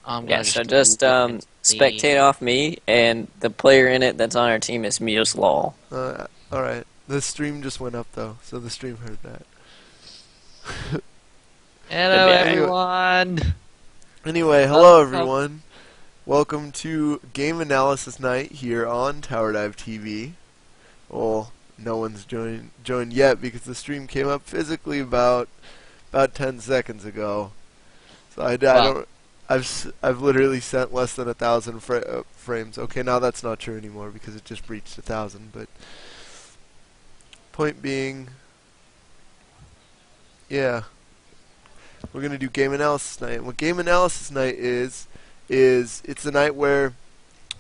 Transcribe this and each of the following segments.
I'm Yeah, gonna so just just look into the. spectate off me, and the player in it that's on our team is Muse Law. Alright. The stream just went up though, so the stream heard that. Good Hello, be alright. Anyway, everyone. hello Welcome. everyone. Welcome to Game Analysis Night here on Tower Dive TV. Well, no one's joined yet because the stream came up physically about 10 seconds ago. So I Well, don't. I've literally sent less than 1,000 frames. Okay, now that's not true anymore because it just breached 1,000. But point being, yeah, we're gonna do game analysis night. And what game analysis night is it's the night where,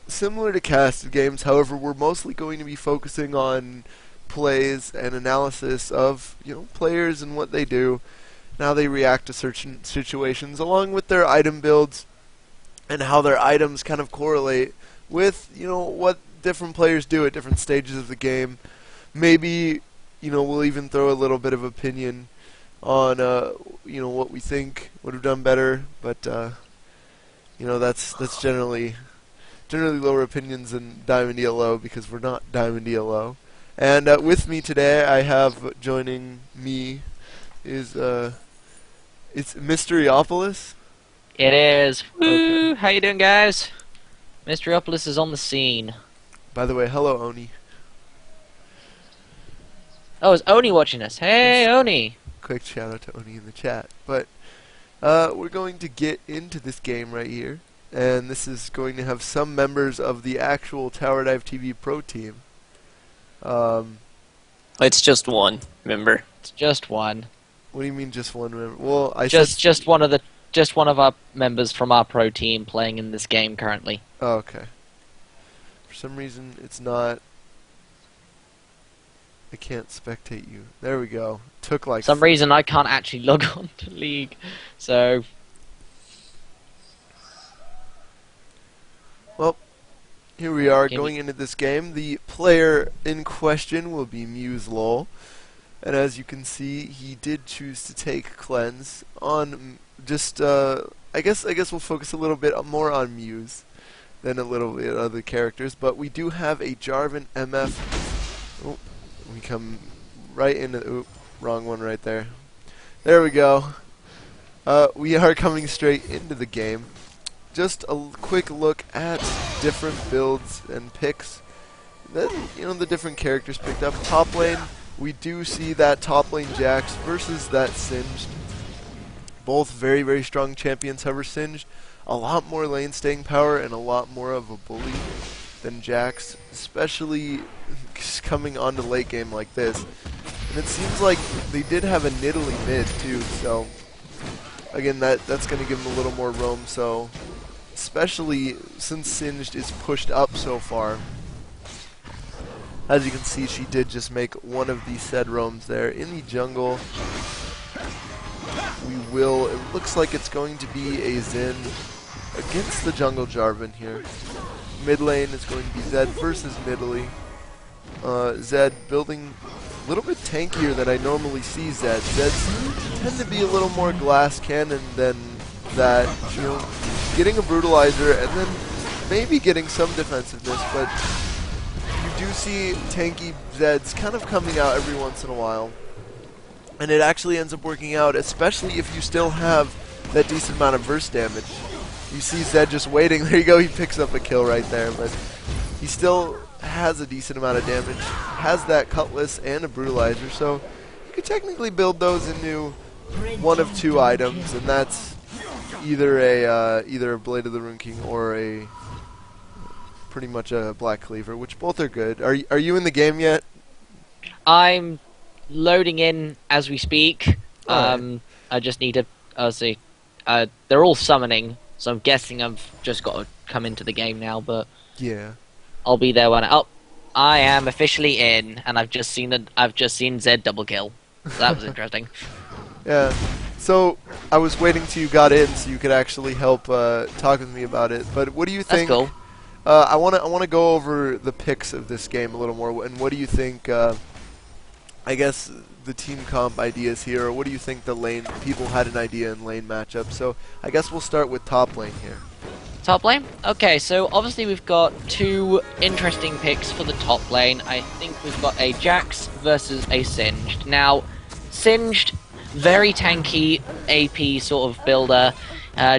similar to casted games, however, we're mostly going to be focusing on plays and analysis of players and what they do, and how they react to certain situations, along with their item builds and how their items kind of correlate with what different players do at different stages of the game. Maybe we'll even throw a little bit of opinion on what we think would have done better, but that's generally lower opinions than Diamond ELO because we're not Diamond ELO. And with me today, I have joining me is it's Mysteriopolis. it is. Okay. Woo! How you doing, guys? Mysteriopolis is on the scene. By the way, hello Oni. Oh, is Oni watching us? Hey, Yes. Oni. Quick shout out to Oni in the chat. But we're going to get into this game right here, and this is going to have some members of the actual Tower Dive TV Pro team. Um, It's just one, remember? It's just one. what do you mean, just one member? Well, I Just one of our members from our pro team playing in this game currently. Oh, okay. For some reason, it's not. I can't spectate you. There we go. Took like. For some reason I can't actually log on to League, so Well, here we are Give going me- into this game. The player in question will be Muse Lol. And as you can see, he did choose to take Cleanse on just, I guess we'll focus a little bit more on Muse than a little bit on other characters. But we do have a Jarvan MF. Oh, we come right into, oop, wrong one right there. There we go. We are coming straight into the game. Just a quick look at different builds and picks that the different characters picked up. Top lane, we do see that top lane Jax versus that Singed. Both very, very strong champions. However, Singed a lot more lane staying power and a lot more of a bully than Jax, especially coming onto late game like this. And it seems like they did have a Nidalee mid too, so again that's going to give them a little more roam. So especially since Singed is pushed up so far. As you can see, she did just make one of these said roams there. In the jungle, it looks like it's going to be a Xin against the jungle Jarvan here. Mid lane is going to be Zed versus Nidalee. Zed building a little bit tankier than I normally see Zed. Zeds tend to be a little more glass cannon than that, getting a brutalizer and then maybe getting some defensiveness, but you do see tanky Zeds kind of coming out every once in a while. And it actually ends up working out, especially if you still have that decent amount of burst damage. You see Zed just waiting. There you go, he picks up a kill right there, but he still has a decent amount of damage, has that cutlass and a brutalizer, so you could technically build those into one of two items, and that's either a Blade of the Rune King or a pretty much a Black Cleaver, which both are good. Are you in the game yet? I'm loading in as we speak. Alright. I just need to see. They're all summoning, so I'm guessing I've just got to come into the game now, but Yeah. I'll be there when I am officially in, and I've just seen Zed double kill. So that was interesting. Yeah. So I was waiting till you got in so you could actually help talk with me about it. But what do you That's think? cool. I wanna go over the picks of this game a little more. And what do you think? I guess the team comp ideas here, or what do you think the lane people had an idea in lane matchup? So I guess we'll start with top lane here. Top lane? Okay, so obviously we've got two interesting picks for the top lane. I think we've got a Jax versus a Singed. Now, Singed, very tanky AP sort of builder.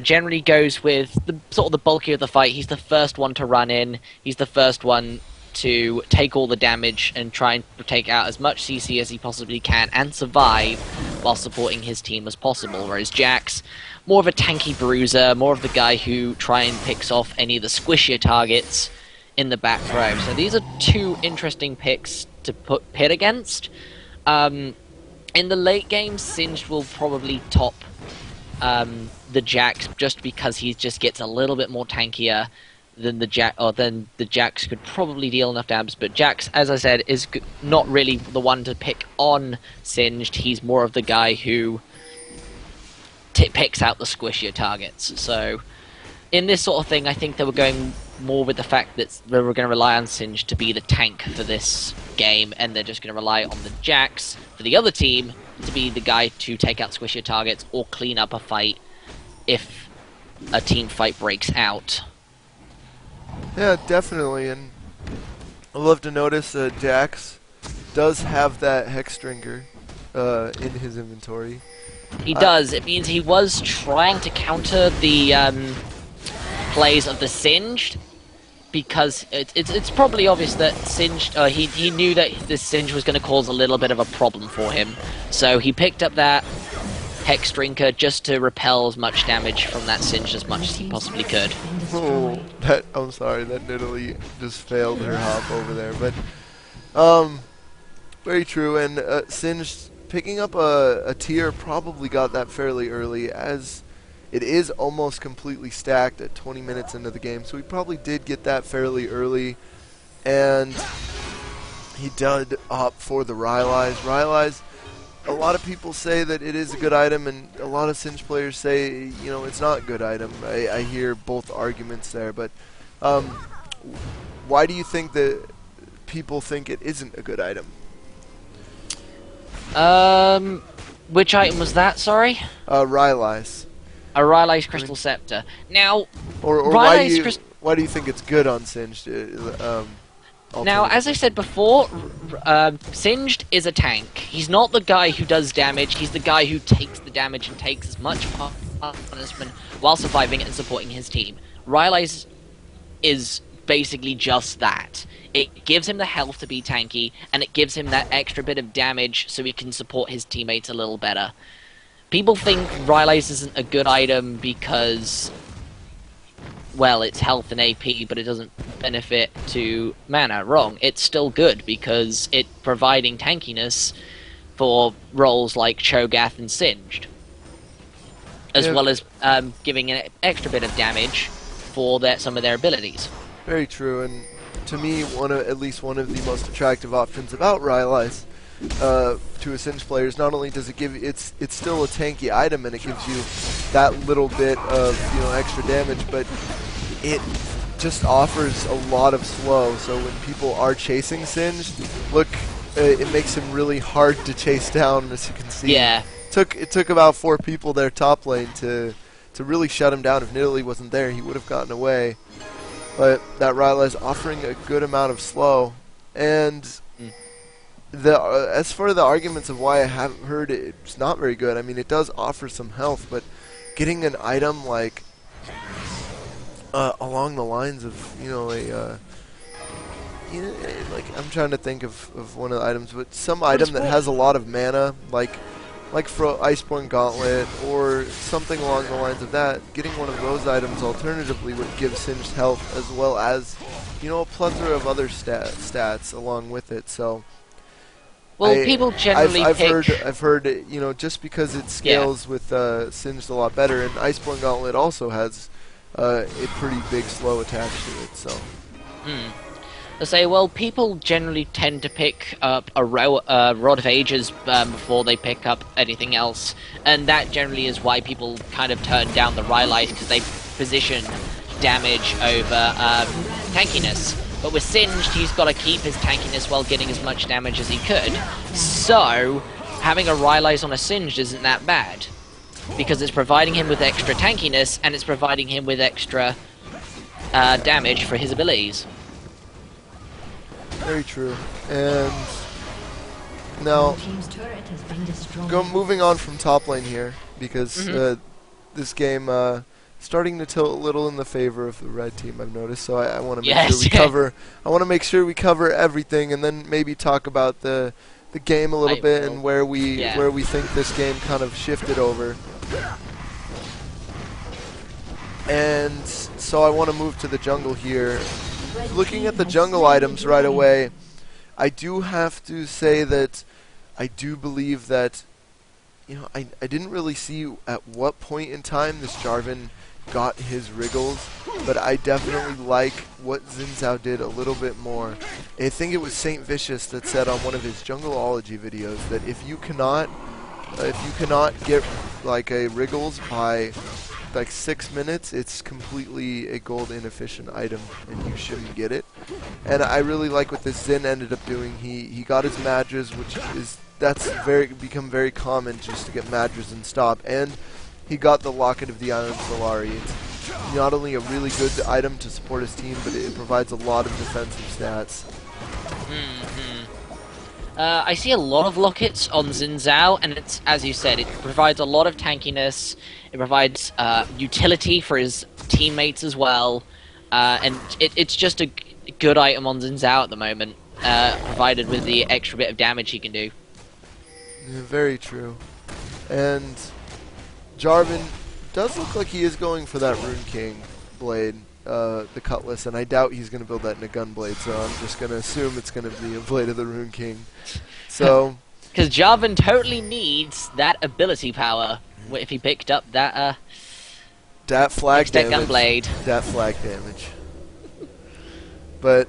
Generally goes with the sort of the bulkier of the fight. He's the first one to run in. He's the first one to take all the damage and try and take out as much CC as he possibly can and survive while supporting his team as possible. Whereas Jax, more of a tanky bruiser, more of the guy who try and picks off any of the squishier targets in the back row. So these are two interesting picks to pit against. In the late game, Singed will probably top the Jax just because he just gets a little bit more tankier than the Jax could probably deal enough damage. But Jax, as I said, is not really the one to pick on Singed. He's more of the guy who picks out the squishier targets. So in this sort of thing, I think they were going more with the fact that they were going to rely on Singed to be the tank for this game, and they're just going to rely on the Jax for the other team to be the guy to take out squishier targets or clean up a fight if a team fight breaks out. Yeah, definitely, and I love to notice that Jax does have that Hexdrinker in his inventory. He does. It means he was trying to counter the plays of the Singed, because it's probably obvious that Singed, he knew that this Singed was going to cause a little bit of a problem for him, so he picked up that Hexdrinker just to repel as much damage from that Singed as much as he possibly could. Oh, I'm sorry, that Nidalee just failed her hop over there, but very true. And Singed picking up a tier probably got that fairly early, as it is almost completely stacked at 20 minutes into the game, so he probably did get that fairly early, and he did opt for the Rylai's. Rylai's, a lot of people say that it is a good item, and a lot of Singed players say, you know, it's not a good item. I hear both arguments there, but why do you think that people think it isn't a good item? Which item was that, sorry? Rylai's. A Rylai's Crystal Scepter. Now, Or why do you think it's good on Singed? Now, as I said before, Singed is a tank. He's not the guy who does damage, he's the guy who takes the damage and takes as much punishment while surviving and supporting his team. Rylai's is basically just that. It gives him the health to be tanky, and it gives him that extra bit of damage so he can support his teammates a little better. People think Rylai's isn't a good item because, well, it's health and AP, but it doesn't benefit to mana. Wrong. It's still good because it's providing tankiness for roles like Cho'Gath and Singed, as well as giving an extra bit of damage for some of their abilities. Very true, and to me, at least one of the most attractive options about Rylai's to a Singed player is not only does it give it's still a tanky item and it gives you that little bit of extra damage, but it just offers a lot of slow. So when people are chasing Singed, it makes him really hard to chase down, as you can see. Yeah. It took about 4 people there top lane to really shut him down. If Nidalee wasn't there, he would have gotten away. But that Rylai's offering a good amount of slow, and as for the arguments of why I haven't heard it's not very good, I mean, it does offer some health, but getting an item like along the lines of like, I'm trying to think of one of the items, but some item that has a lot of mana, like Iceborne Gauntlet or something along the lines of that. Getting one of those items alternatively would give Singed health as well as a plethora of other stats along with it. So, well, people generally I've heard just because it scales with Singed a lot better, and Iceborne Gauntlet also has a pretty big slow attached to it. So. I say, well, people generally tend to pick up a Rod of Ages before they pick up anything else, and that generally is why people kind of turn down the Rylai's, because they position damage over tankiness. But with Singed, he's got to keep his tankiness while getting as much damage as he could. So, having a Rylai's on a Singed isn't that bad, because it's providing him with extra tankiness, and it's providing him with extra damage for his abilities. Very true. And now, Team's turret has been destroyed. moving on from top lane here, because this game starting to tilt a little in the favor of the red team, I've noticed. So I want to make sure Yes. we cover. I want to make sure we cover everything, and then maybe talk about the game a little I bit will. and where we Yeah. think this game kind of shifted over. And so I want to move to the jungle here. Looking at the jungle items right away, I do have to say that I do believe that, you know, I didn't really see at what point in time this Jarvan got his wriggles, but I definitely like what Xin Zhao did a little bit more. I think it was Saint Vicious that said on one of his Jungleology videos that if you cannot get like a wriggles by like 6 minutes, it's completely a gold inefficient item and you shouldn't get it. And I really like what this Xin ended up doing. He got his Madras, which is become very common just to get Madras and stop, and he got the Locket of the Iron Solari. It's not only a really good item to support his team, but it provides a lot of defensive stats. I see a lot of lockets on Xin Zhao, and it's, as you said, it provides a lot of tankiness, it provides utility for his teammates as well, and it's just a good item on Xin Zhao at the moment, provided with the extra bit of damage he can do. Yeah, very true. And Jarvan does look like he is going for that Rune King blade, the Cutlass, and I doubt he's going to build that in a Gunblade, so I'm just going to assume it's going to be a Blade of the Rune King. So, Because Jarvan totally needs that ability power if he picked up that that flag Extec damage. Gunblade. That flag damage. But,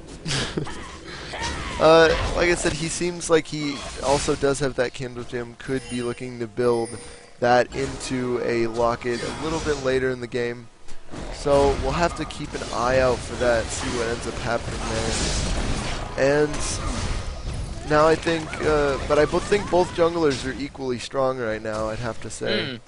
like I said, he seems like he also does have that Kindle Gem, could be looking to build that into a Locket a little bit later in the game. So we'll have to keep an eye out for that, see what ends up happening there. And now I think, but I think both junglers are equally strong right now, I'd have to say.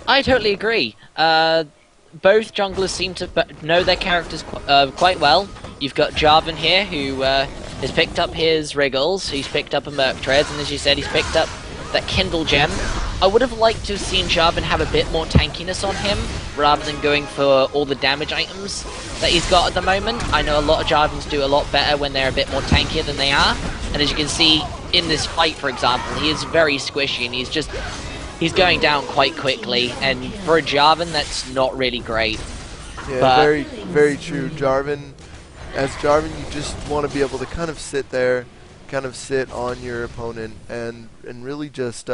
I totally agree. Both junglers seem to know their characters quite well. You've got Jarvan here, who has picked up his Wriggles, he's picked up a Merc Treads, and as you said, he's picked up that Kindle Gem. I would have liked to have seen Jarvan have a bit more tankiness on him, rather than going for all the damage items that he's got at the moment. I know a lot of Jarvans do a lot better when they're a bit more tankier than they are, and as you can see in this fight, for example, he is very squishy, and he's going down quite quickly, and for a Jarvan, that's not really great. Yeah, But- very, very true. As Jarvan, you just want to be able to kind of sit there, kind of sit on your opponent, and really just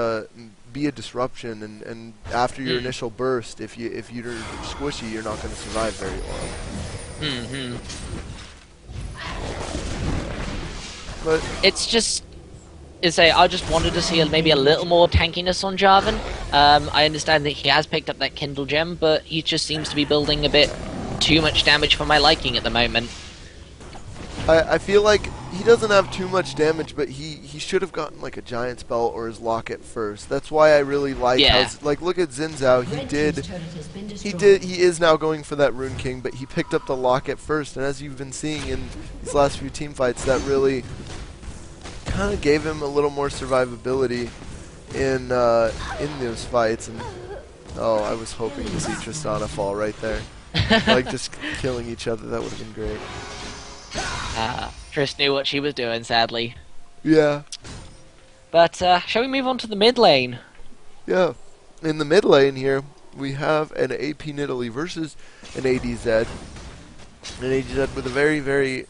be a disruption. And after your initial burst, if you're squishy, you're not going to survive very long. But It's just... I just wanted to see maybe a little more tankiness on Jarvan. I understand that he has picked up that Kindle Gem, but he just seems to be building a bit too much damage for my liking at the moment. I feel like he doesn't have too much damage, but he should have gotten like a Giant's Belt or his Locket first. That's why I really like Yeah. how, like, look at Xin Zhao. Red team's turret has been destroyed. He is now going for that Rune King, but he picked up the Locket first, and as you've been seeing in these last few team fights, that really kind of gave him a little more survivability in those fights. And oh, I was hoping to see Tristana fall right there, like just killing each other. That would have been great. Triss knew what she was doing, sadly. Yeah, But shall we move on to the mid lane? yeah. In the mid lane here, we have an AP Nidalee versus an ADZ. An ADZ with a very, very...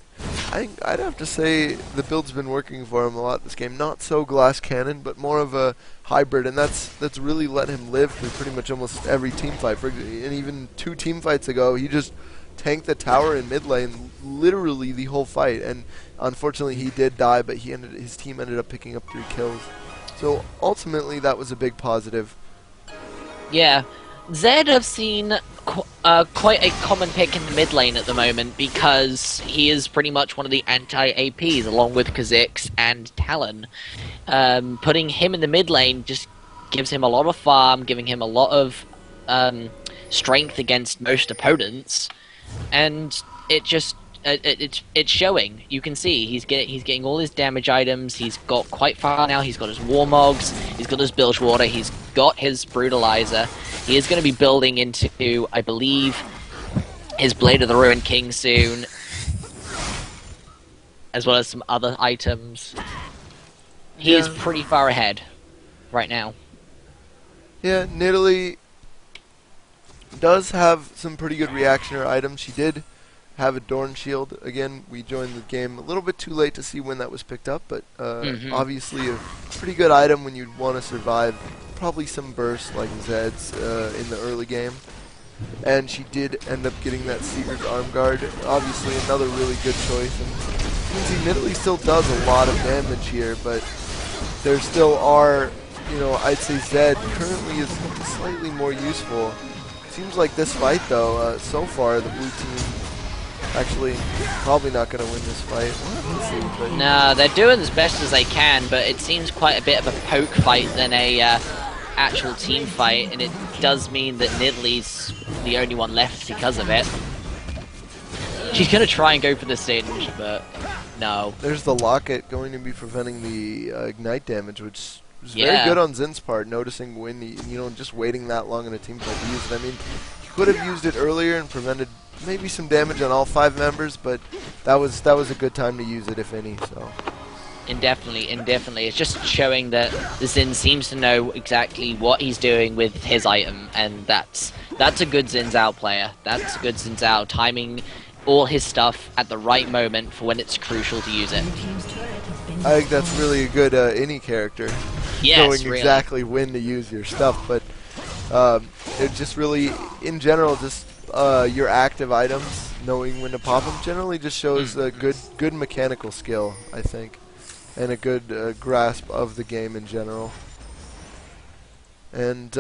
I'd have to say the build's been working for him a lot this game. Not so Glass Cannon, but more of a hybrid, and that's really let him live through pretty much almost every team fight. And even 2 team fights ago, he just tanked the tower in mid lane literally the whole fight. And unfortunately, he did die, but his team ended up picking up 3 kills. So ultimately, that was a big positive. Yeah. Zed have seen quite a common pick in the mid lane at the moment because he is pretty much one of the anti-APs along with Kha'Zix and Talon. Putting him in the mid lane just gives him a lot of farm, giving him a lot of strength against most opponents. and it just it's showing. You can see he's getting all his damage items. He's got quite far now. He's got his Warmogs. He's got his Bilgewater. He's got his Brutalizer. He is going to be building into, I believe, his Blade of the Ruined King soon, as well as some other items. He is Yeah. pretty far ahead right now. Yeah, Nidalee does have some pretty good reactioner items. She did have a Dorn Shield. Again, we joined the game a little bit too late to see when that was picked up, but obviously a pretty good item when you'd want to survive probably some bursts like Zed's in the early game. And she did end up getting that Seeger's Arm Guard. Obviously another really good choice. And Nidalee still does a lot of damage here, but there still are, you know, I'd say Zed currently is slightly more useful. Seems like this fight, though, so far the blue team actually probably not going to win this fight. Let's see, but No, they're doing as best as they can, but it seems quite a bit of a poke fight than a actual team fight, and it does mean that Nidalee's the only one left because of it. She's going to try and go for the Singe, but no. there's the Locket going to be preventing the Ignite damage, which is very Yeah. good on Zin's part, noticing when, you know, just waiting that long in a team fight to use it. I mean, he could have used it earlier and prevented maybe some damage on all 5 members, but that was a good time to use it, if any, so... Indefinitely. It's just showing that the Xin seems to know exactly what he's doing with his item, and that's a good Xin Zhao player. That's a good Xin Zhao, timing all his stuff at the right moment for when it's crucial to use it. Blue team's turret has been I think that's destroyed. really a good any character, Yes, knowing really. exactly when to use your stuff. But it just really, in general, just your active items, knowing when to pop them, generally just shows a good mechanical skill, I think, and a good grasp of the game in general. And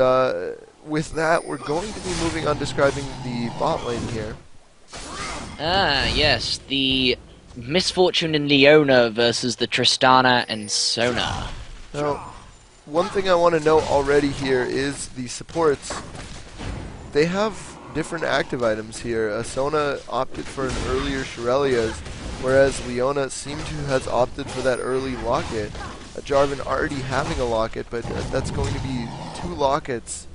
with that, we're going to be moving on describing the bot lane here. Ah, yes, the Misfortune in Leona versus the Tristana and Sona. Now, one thing I want to note already here is the supports. They have different active items here. Sona opted for an earlier Shurelia's, whereas Leona seemed to has opted for that early Locket. Jarvan already having a Locket, but that's going to be 2 Lockets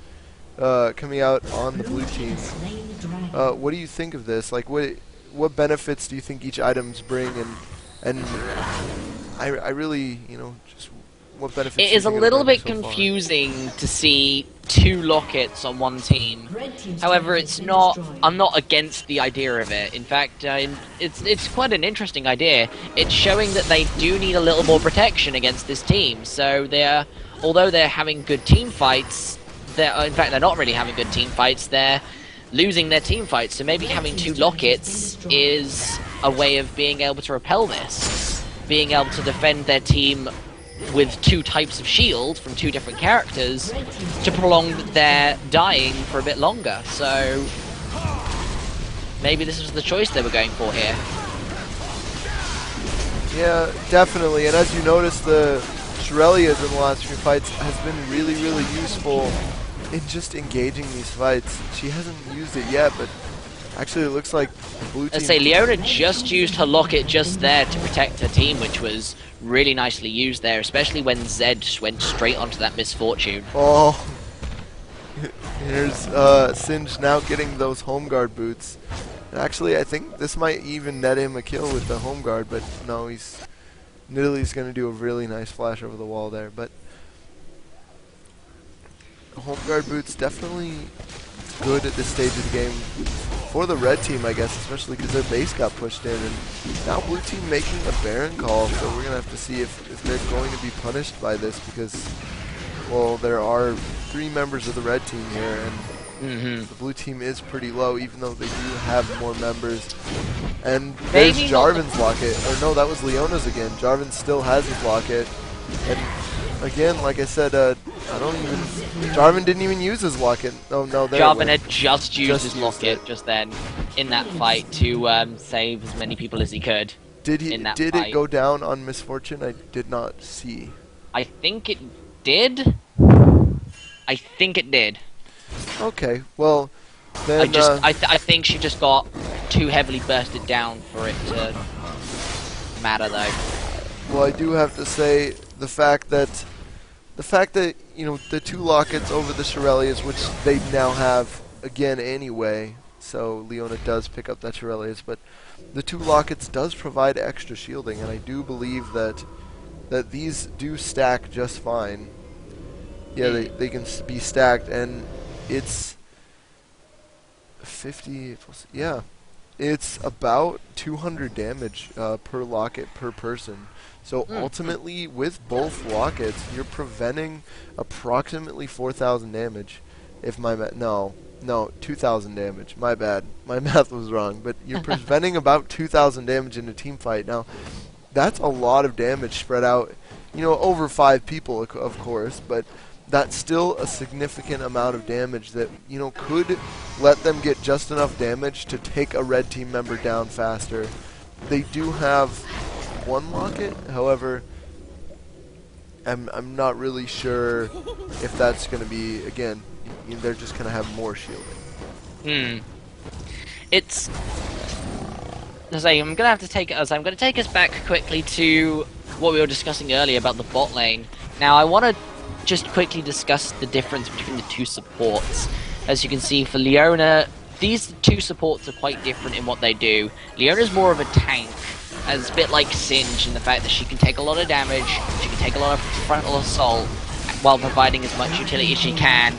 coming out on the blue team. Slain the dragon. What do you think of this? Like, what benefits do you think each items bring, and I really, you know, just what benefits? It do you is a think little bring bit so far? confusing to see 2 Lockets on one team. Red team's However, turret it's has been not. destroyed. I'm not against the idea of it. In fact, it's quite an interesting idea. It's showing that they do need a little more protection against this team. So although they're having good team fights, in fact they're not really having good team fights. They're losing their team fights. So maybe having 2 Lockets is a way of being able to repel this, being able to defend their team with 2 types of shield from 2 different characters Red team's to prolong their dying for a bit longer. So maybe this was the choice they were going for here. Yeah, definitely. And as you notice, the Shurelia's in the last few fights has been really, really useful in just engaging these fights. She hasn't used it yet, but actually it looks like the blue team... I'd say Leona just used her Locket just there to protect her team, which was really nicely used there, especially when Zed went straight onto that Misfortune. Oh, here's Singe now getting those home guard boots. And actually, I think this might even net him a kill with the home guard, but no, Nidalee's going to do a really nice flash over the wall there. But home guard boots definitely good at this stage of the game for the red team, I guess, especially because their base got pushed in. And now blue team making a Baron call, so we're going to have to see if they're going to be punished by this because, well, there are 3 members of the red team here, and the blue team is pretty low, even though they do have more members. And there's Maybe not the- Jarvan's Locket. Or no, that was Leona's again. Jarvan still has his Locket. And again, like I said, Jarvan didn't even use his Locket. Oh no, there it Jarvan went. had just used Just his used Locket it. just then in that fight to save as many people as he could. Did in that it fight. go down on Misfortune? I did not see. I think it did. I think it did. Okay, well then I think she just got too heavily bursted down for it to matter, though. Well, I do have to say the fact that you know the 2 lockets over the Shirelias, which they now have again anyway. So Leona does pick up that Shirelias, but the 2 lockets does provide extra shielding, and I do believe that these do stack just fine. Yeah, they can be stacked, and it's 50 plus. Yeah, it's about 200 damage per locket per person. So ultimately, with both lockets, you're preventing approximately 4,000 damage. If my no, 2,000 damage. My bad. My math was wrong. But you're preventing about 2,000 damage in a team fight. Now, that's a lot of damage spread out, you know, over 5 people, of course. But that's still a significant amount of damage that, you know, could let them get just enough damage to take a red team member down faster. They do have 1 locket, however, I'm not really sure if that's going to be, again, they're just going to have more shielding. It's... I'm going to have to take us. I'm going to take us back quickly to what we were discussing earlier about the bot lane. Now, I want to just quickly discuss the difference between the 2 supports. As you can see, for Leona, these 2 supports are quite different in what they do. Leona's more of a tank, as a bit like Singed in the fact that she can take a lot of damage, she can take a lot of frontal assault, while providing as much utility as she can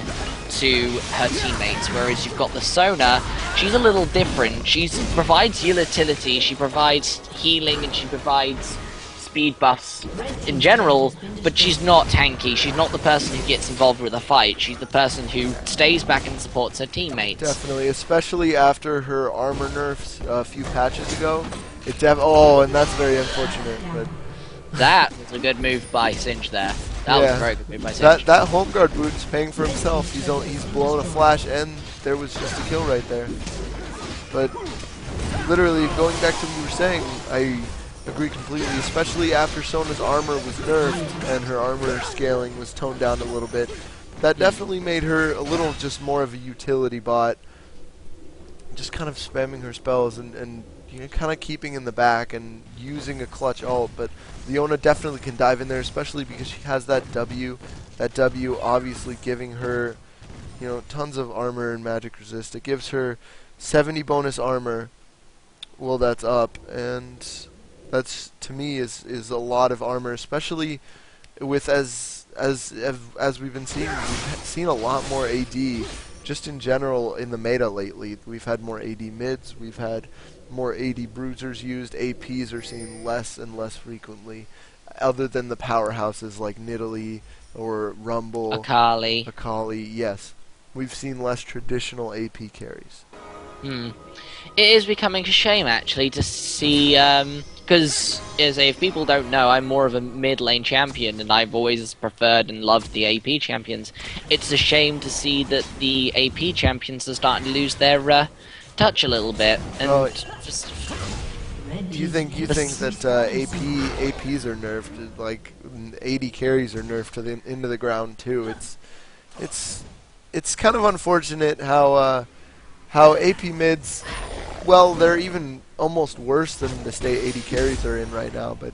to her teammates. Whereas you've got the Sona, she's a little different. She provides utility, she provides healing, and she provides speed buffs in general, but she's not tanky. She's not the person who gets involved with a fight. She's the person who stays back and supports her teammates. Definitely, especially after her armor nerfs a few patches ago. And that's very unfortunate. But that was a good move by Singed there. That was a very good move by Singed. That home guard boot is paying for himself. He's blown a flash, and there was just a kill right there. But literally, going back to what you were saying, I agree completely, especially after Sona's armor was nerfed and her armor scaling was toned down a little bit. That definitely made her a little just more of a utility bot, just kind of spamming her spells and you know, kind of keeping in the back and using a clutch ult. But Leona definitely can dive in there, especially because she has that W. That W obviously giving her, you know, tons of armor and magic resist. It gives her 70 bonus armor. Well, that's up, and that's, to me, is a lot of armor, especially with as we've been seeing. We've seen a lot more AD just in general in the meta lately. We've had more AD mids, we've had more AD bruisers used. APs are seen less and less frequently, other than the powerhouses like Nidalee or Rumble, Akali. Yes, we've seen less traditional AP carries. It is becoming a shame, actually, to see, because, if people don't know, I'm more of a mid-lane champion, and I've always preferred and loved the AP champions. It's a shame to see that the AP champions are starting to lose their touch a little bit, and just... You think that APs are nerfed, like AD carries are nerfed to into the ground too? It's kind of unfortunate how AP mids, well, they're even almost worse than the state AD carries are in right now. But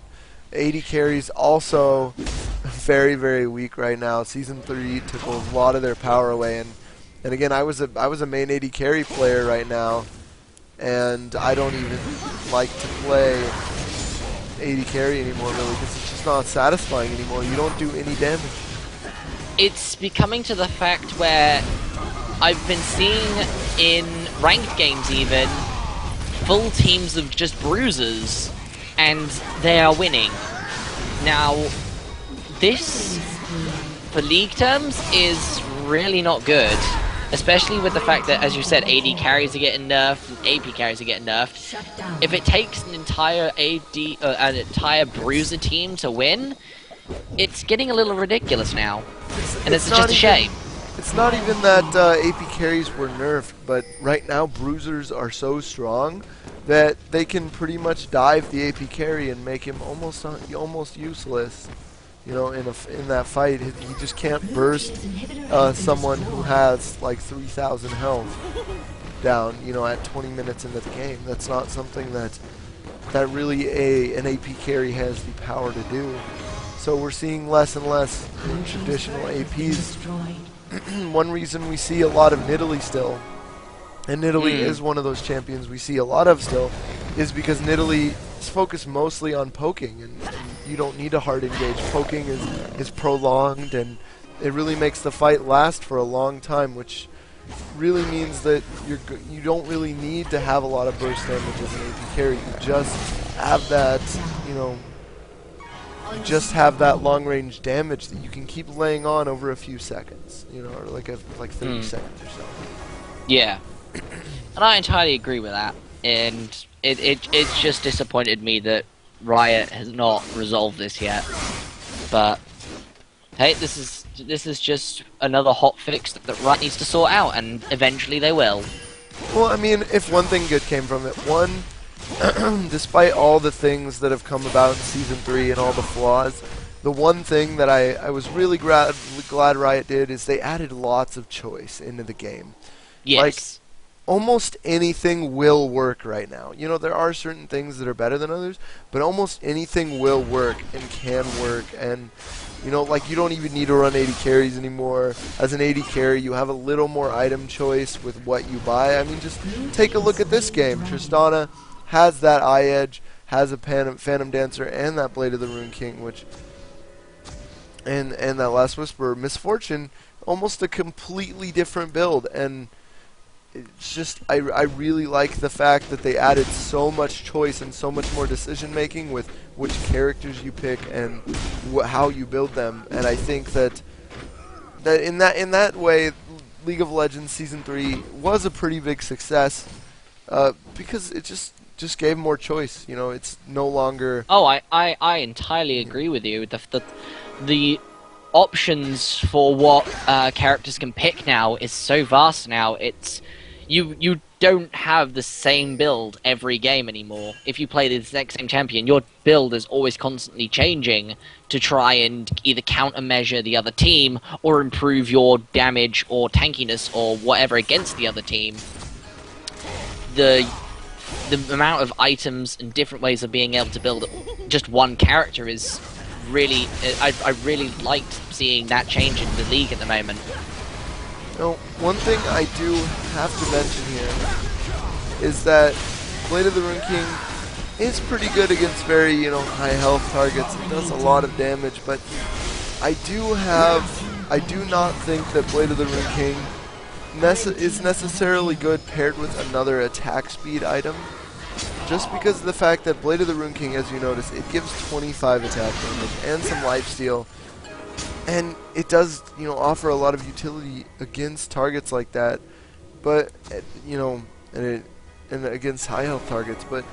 AD carries also very, very weak right now. Season 3 took a lot of their power away, and again, I was a main AD carry player right now, and I don't even like to play AD carry anymore, really, because it's just not satisfying anymore. You don't do any damage. It's becoming to the fact where I've been seeing in ranked games even full teams of just bruisers, and they are winning. Now, this, for league terms, is really not good. Especially with the fact that, as you said, AD carries are getting nerfed, and AP carries are getting nerfed. If it takes an entire an entire bruiser team to win, it's getting a little ridiculous now. And it's just a shame. It's not even that AP carries were nerfed, but right now bruisers are so strong that they can pretty much dive the AP carry and make him almost useless. You know, in that fight, he just can't burst someone who has like 3,000 health. down, you know, at 20 minutes into the game. That's not something that really an AP carry has the power to do. So we're seeing less and less traditional APs. Destroyed. One reason we see a lot of Nidalee still, and Nidalee is one of those champions we see a lot of still, is because Nidalee is focused mostly on poking, and you don't need a hard engage. Poking is prolonged, and it really makes the fight last for a long time, which really means that you don't really need to have a lot of burst damage as an AP carry. You just have that, you know, you just have that long range damage that you can keep laying on over a few seconds, you know, or like 30 seconds or so. Yeah. And I entirely agree with that. And it's just disappointed me that Riot has not resolved this yet. But hey, this is just another hot fix that Riot needs to sort out, and eventually they will. Well, I mean, if one thing good came from it, one, despite all the things that have come about in Season 3 and all the flaws, the one thing that I was really glad Riot did is they added lots of choice into the game. Yes. Almost anything will work right now. You know, there are certain things that are better than others, but almost anything will work and can work. And, you know, like, you don't even need to run 80 carries anymore. As an 80 carry, you have a little more item choice with what you buy. I mean, just take a look at this game. Tristana has that Eye Edge, has a Phantom Dancer, and that Blade of the Rune King, which, and that Last Whisper. Misfortune, almost a completely different build, and it's just, I really like the fact that they added so much choice and so much more decision making with which characters you pick and how you build them. And I think that in that way, League of Legends Season 3 was a pretty big success because it just gave more choice. You know, it's no longer. Oh, I entirely agree with you. The options for what characters can pick now is so vast now. It's you don't have the same build every game anymore. If you play the exact same champion, your build is always constantly changing to try and either countermeasure the other team or improve your damage or tankiness or whatever against the other team. The amount of items and different ways of being able to build just one character is really... I really liked seeing that change in the league at the moment. Now, one thing I do have to mention here is that Blade of the Rune King is pretty good against very, you know, high health targets. It does a lot of damage, but I do not think that Blade of the Rune King is necessarily good paired with another attack speed item. Just because of the fact that Blade of the Rune King, as you notice, it gives 25 attack damage and some lifesteal. And it does, you know, offer a lot of utility against targets like that, but you know, and against high health targets. But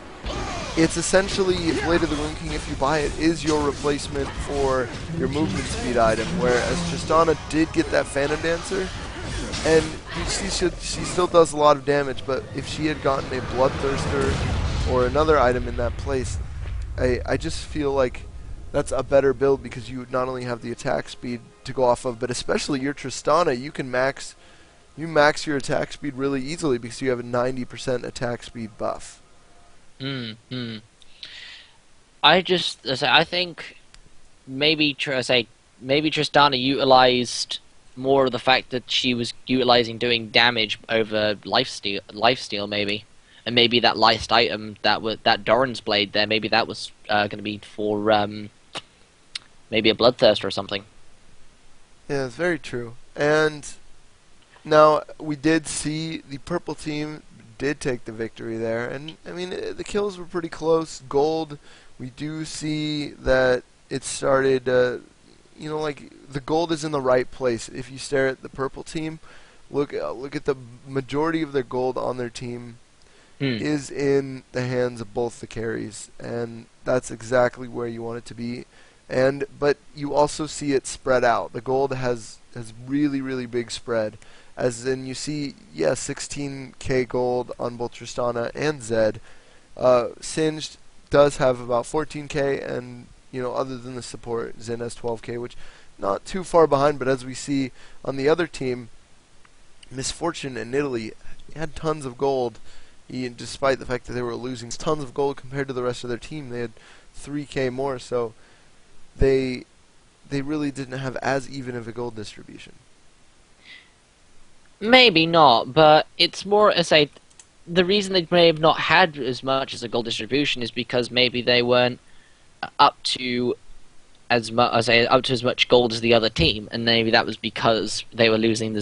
it's essentially Blade of the Rune King, if you buy it, is your replacement for your movement speed item. Whereas Tristana did get that Phantom Dancer, and she still does a lot of damage. But if she had gotten a Bloodthirster or another item in that place, I just feel like that's a better build because you not only have the attack speed to go off of, but especially your Tristana, you can max your attack speed really easily because you have a 90% attack speed buff. I think maybe Tristana utilized more of the fact that she was utilizing doing damage over lifesteal maybe. And maybe that last item that Doran's blade there, maybe that was going to be for maybe a Bloodthirster or something. Yeah, it's very true. And now we did see the purple team did take the victory there, and I mean the kills were pretty close. Gold, we do see that it started. You know, like the gold is in the right place. If you stare at the purple team, look at the majority of their gold on their team is in the hands of both the carries, and that's exactly where you want it to be. But you also see it spread out. The gold has really, really big spread, as in you see, 16k gold on both Tristana and Zed. Singed does have about 14k, and you know, other than the support, Xin has 12k, which not too far behind. But as we see on the other team, Misfortune and Nidalee had tons of gold, despite the fact that they were losing tons of gold compared to the rest of their team. They had 3K more, so they really didn't have as even of a gold distribution. Maybe not, but it's more as the reason they may have not had as much as a gold distribution is because maybe they weren't up to as much gold as the other team, and maybe that was because they were losing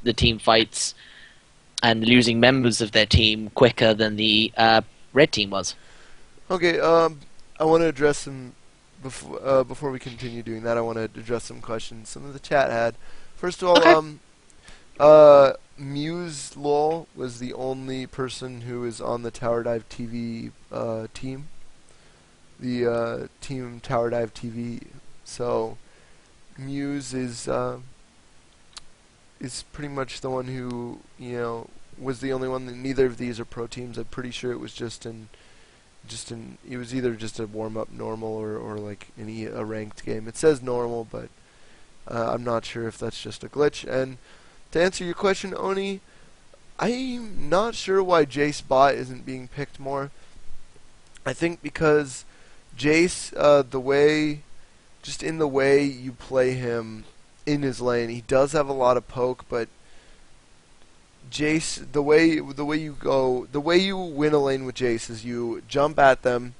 the team fights and losing members of their team quicker than the red team was. Okay, I want to address some before we continue doing that. I want to address some questions some of the chat had. First of all, Okay. Muse Lol was the only person who is on the Tower Dive TV team. The team Tower Dive TV. So Muse is pretty much the one who was the only one. That neither of these are pro teams. I'm pretty sure it was it was either just a warm up normal or like a ranked game. It says normal, but I'm not sure if that's just a glitch. And to answer your question, Oni, I'm not sure why Jace bot isn't being picked more. I think because Jace, in the way you play him in his lane, he does have a lot of poke, but Jace, the way you win a lane with Jace is you jump at them,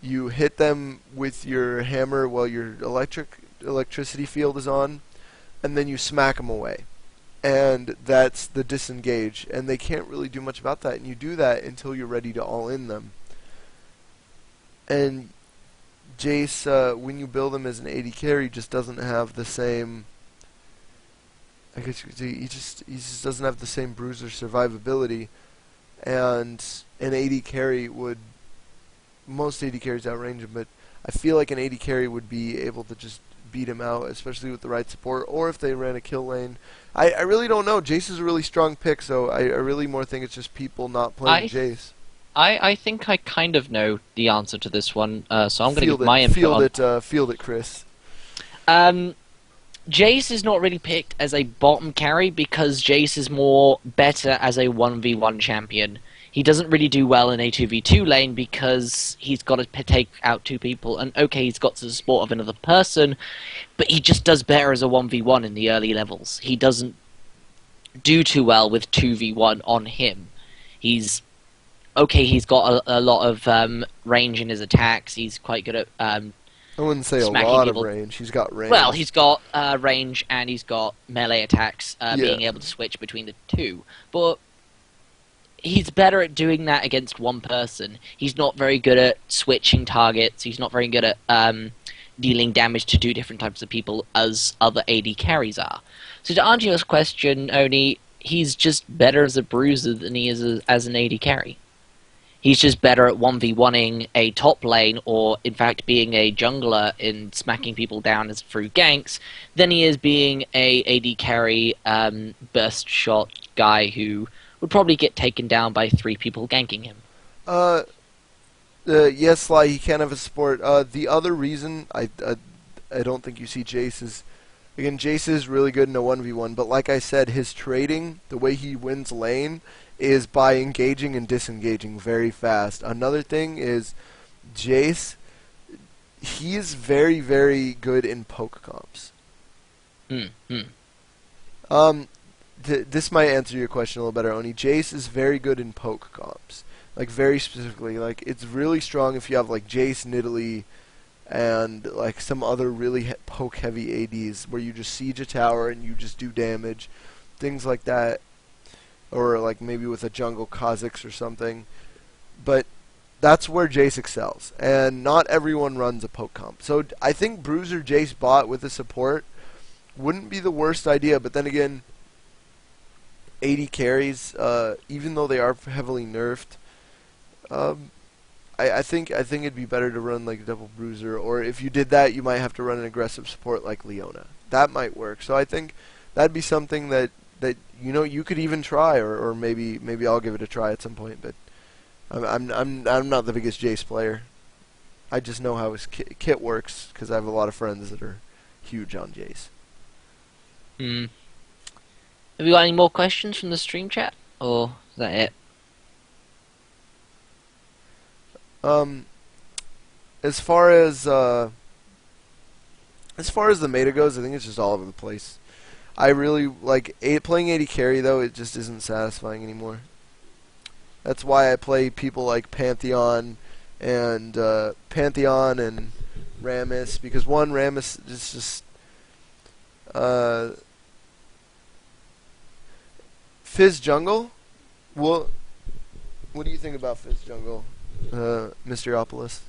you hit them with your hammer while your electricity field is on, and then you smack them away. And that's the disengage, and they can't really do much about that, and you do that until you're ready to all in them. And Jace, when you build him as an AD carry, just doesn't have the same. I guess you could say he just doesn't have the same bruiser survivability, and an AD carry would. Most AD carries outrange him, but I feel like an AD carry would be able to just beat him out, especially with the right support, or if they ran a kill lane. I really don't know. Jace is a really strong pick, so I really more think it's just people not playing Jace. I think I kind of know the answer to this one, so I'm going to give my input on. Field it, Chris. Jace is not really picked as a bottom carry because Jace is more better as a 1v1 champion. He doesn't really do well in a 2v2 lane because he's got to take out two people, and okay, he's got the support of another person, but he just does better as a 1v1 in the early levels. He doesn't do too well with 2v1 on him. He's got a lot of range in his attacks. He's quite good at I wouldn't say a smacking lot people. of range. He's got range. Well, he's got range and he's got melee attacks, being able to switch between the two. But he's better at doing that against one person. He's not very good at switching targets. He's not very good at dealing damage to two different types of people as other AD carries are. So to answer your question, Oni, he's just better as a bruiser than he is as an AD carry. He's just better at 1v1ing a top lane, or in fact being a jungler in smacking people down through ganks, than he is being a AD carry burst shot guy who would probably get taken down by three people ganking him. Yes, Sly, he can have a support. The other reason I don't think you see Jace is, again, Jace is really good in a 1v1, but like I said, his trading, the way he wins lane, is by engaging and disengaging very fast. Another thing is Jace, he is very, very good in poke comps. This might answer your question a little better, Oni. Jace is very good in poke comps. Like, very specifically. Like, it's really strong if you have, like, Jace, Nidalee, and, like, some other really poke-heavy ADs where you just siege a tower and you just do damage. Things like that. Or, like, maybe with a jungle Kha'Zix or something. But that's where Jace excels. And not everyone runs a poke comp. So I think Bruiser Jace bot with the support wouldn't be the worst idea. But then again, AD carries, even though they are heavily nerfed, I think it'd be better to run like a double Bruiser, or if you did that, you might have to run an aggressive support like Leona. That might work. So I think that'd be something that you could even try, or maybe I'll give it a try at some point. But I'm not the biggest Jace player. I just know how his kit works because I have a lot of friends that are huge on Jace. Have we got any more questions from the stream chat? Or is that it? As far as the meta goes, I think it's just all over the place. I really like playing AD carry though. It just isn't satisfying anymore. That's why I play people like Pantheon and Rammus, because one, Rammus is just Fizz Jungle. What do you think about Fizz Jungle, Mysteriopolis?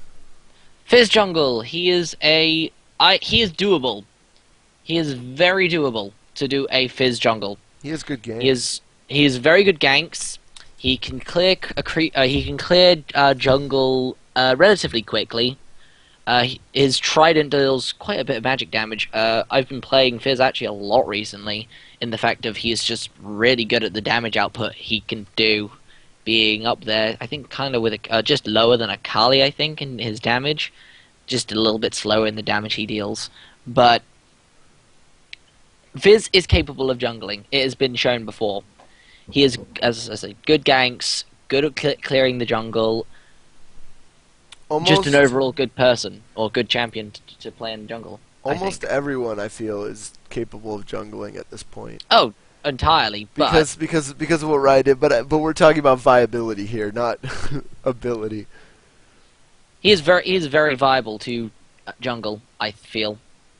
Fizz Jungle, he is doable. He is very doable to do a Fizz Jungle. He has good games. He is very good ganks. He can clear jungle relatively quickly. His trident deals quite a bit of magic damage. I've been playing Fizz actually a lot recently, in the fact of he is just really good at the damage output he can do, being up there, I think kind of with just lower than Akali, I think, in his damage. Just a little bit slower in the damage he deals. But Fizz is capable of jungling. It has been shown before. He is, as I say, good ganks, good at clearing the jungle, just an overall good person, or good champion to play in jungle. Almost everyone, I feel, is capable of jungling at this point. Oh, entirely. Because of what Ryan did, but we're talking about viability here, not ability. He is very viable to jungle, I feel.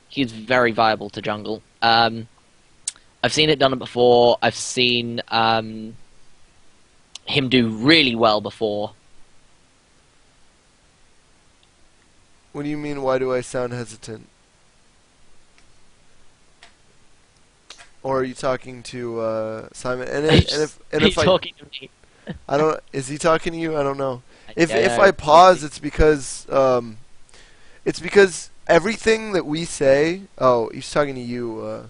He's very viable to jungle. I've seen it done before. I've seen him do really well before. What do you mean, why do I sound hesitant? Or are you talking to Simon? And if talking to me. I don't. Is he talking to you? I don't know. If Yeah, I pause, it's because everything that we say. Oh, he's talking to you,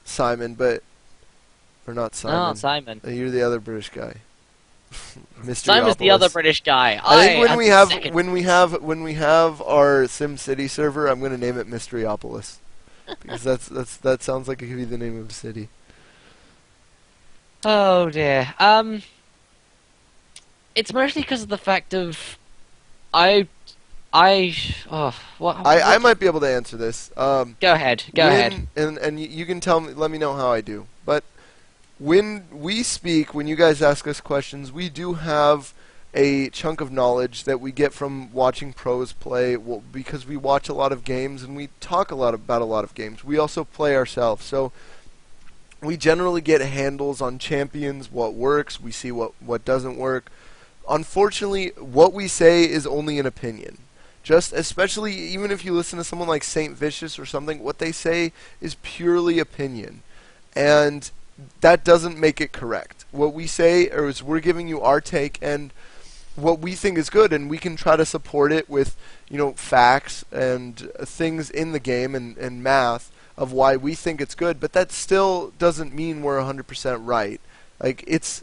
Simon, but or not Simon. No, Simon. You're the other British guy. Simon's the other British guy. I think when we have our SimCity server, I'm going to name it Mysteriopolis. Because that sounds like it could be the name of a city. Oh dear. It's mostly because of the fact of I might be able to answer this. Go ahead. Go ahead. And you can tell me, let me know how I do. But when we speak, when you guys ask us questions, we do have a chunk of knowledge that we get from watching pros play, because we watch a lot of games and we talk a lot about a lot of games. We also play ourselves, so we generally get handles on champions, what works, we see what doesn't work. Unfortunately, what we say is only an opinion. Especially even if you listen to someone like Saint Vicious or something, what they say is purely opinion. And that doesn't make it correct. What we say is we're giving you our take and what we think is good, and we can try to support it with, facts and things in the game and math of why we think it's good, but that still doesn't mean we're 100% right. Like, it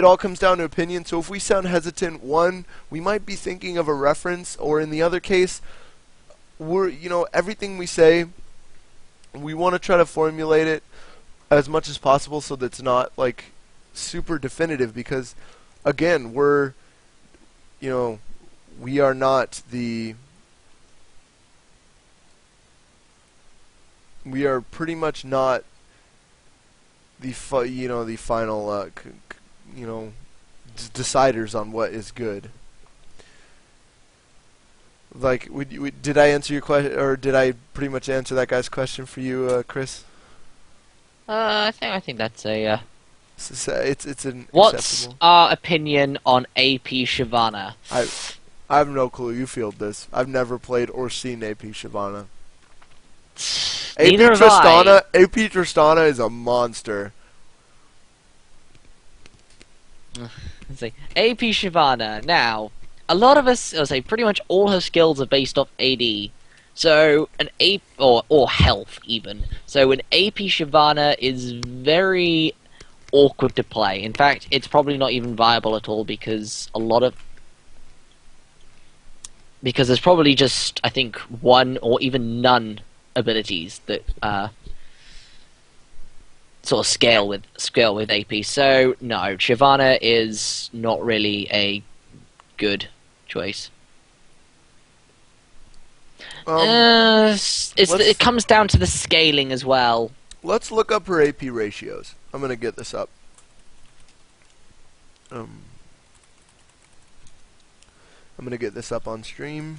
all comes down to opinion, so if we sound hesitant, one, we might be thinking of a reference, or in the other case, everything we say, we want to try to formulate it as much as possible so that it's not, like, super definitive, because, again, we are not we are pretty much not the final deciders on what is good. Like, did I answer your question, or did I pretty much answer that guy's question for you, Chris? I think that's a. It's an What's acceptable. our opinion on AP Shyvana? I have no clue. You field this. I've never played or seen AP Shyvana. Neither have I. AP Tristana is a monster. Let's see. AP Shyvana. Now, a lot of us, I'll say, pretty much all her skills are based off AD. So an AP or health even. So an AP Shyvana is very awkward to play. In fact, it's probably not even viable at all because there's probably just, I think, one or even none abilities that sort of scale with AP. So no, Shyvana is not really a good choice. It comes down to the scaling as well. Let's look up her AP ratios. I'm gonna get this up. I'm gonna get this up on stream.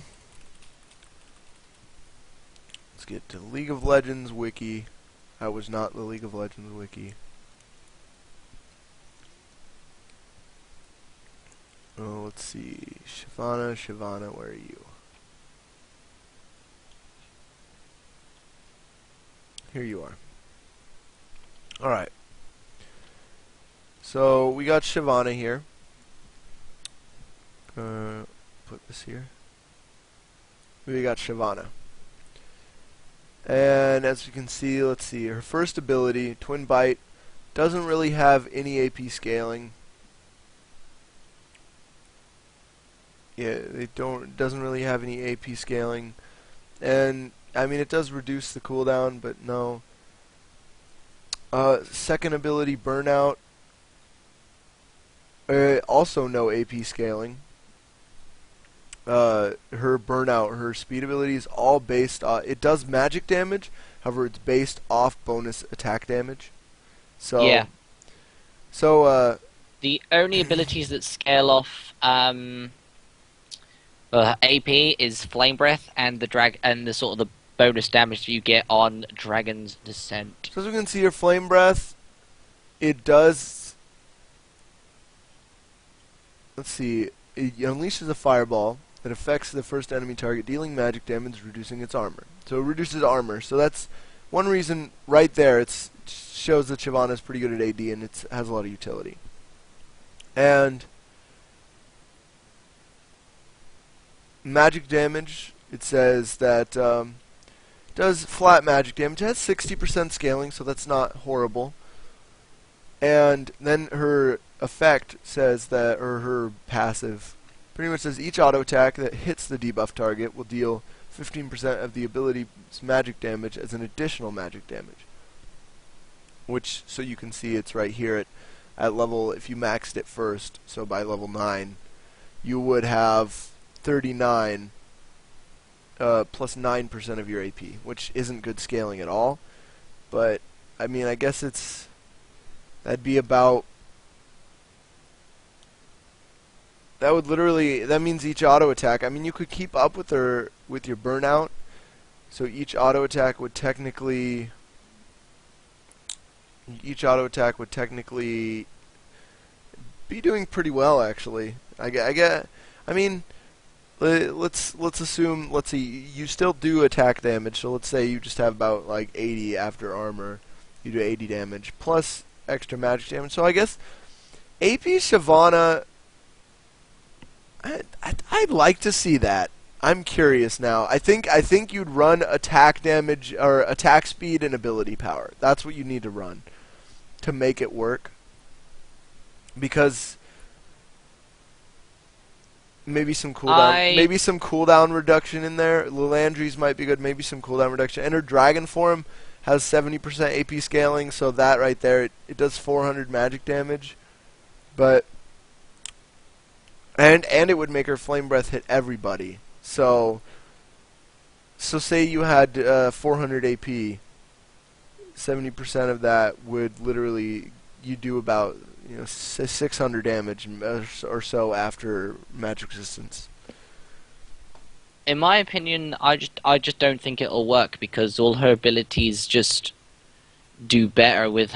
Let's get to League of Legends wiki. I was not the League of Legends wiki. Oh, let's see. Shyvana, where are you? Here you are. Alright. So, we got Shyvana here. Put this here. We got Shyvana. And as you can see, let's see, her first ability, Twin Bite, doesn't really have any AP scaling. Yeah, doesn't really have any AP scaling. And I mean, it does reduce the cooldown, but no. Second ability, Burnout. Also no AP scaling. Her Burnout, her speed ability is all based on... It does magic damage, however it's based off bonus attack damage. So... Yeah. So, The only abilities that scale off AP is Flame Breath and the sort of the bonus damage you get on Dragon's Descent. So as we can see, her Flame Breath, it does... Let's see. It unleashes a fireball that affects the first enemy target, dealing magic damage, reducing its armor. So it reduces armor. So that's one reason right there. It shows that Shyvana is pretty good at AD, and it has a lot of utility. And magic damage, it says that does flat magic damage. It has 60% scaling, so that's not horrible. And then her effect says that, or her passive, pretty much says each auto attack that hits the debuff target will deal 15% of the ability's magic damage as an additional magic damage. Which, so you can see it's right here at level, if you maxed it first, so by level 9, you would have 39 plus 9% of your AP, which isn't good scaling at all. But, I mean, I guess that'd be about... That means each auto attack. I mean, you could keep up with your Burnout. So each auto attack would technically be doing pretty well, actually. I mean, let's assume, let's see, you still do attack damage. So let's say you just have about like 80 after armor. You do 80 damage plus extra magic damage. So I guess AP Shyvana, I'd like to see that. I'm curious now. I think you'd run attack damage or attack speed and ability power. That's what you need to run to make it work. Because maybe some cooldown reduction in there. Lilandry's might be good. Maybe some cooldown reduction. And her Dragon form has 70% AP scaling, so that right there, it does 400 magic damage. But and it would make her Flame Breath hit everybody. So say you had 400 AP, 70% of that would literally, you do about 600 damage or so after magic resistance. In my opinion, I just don't think it'll work because all her abilities just do better with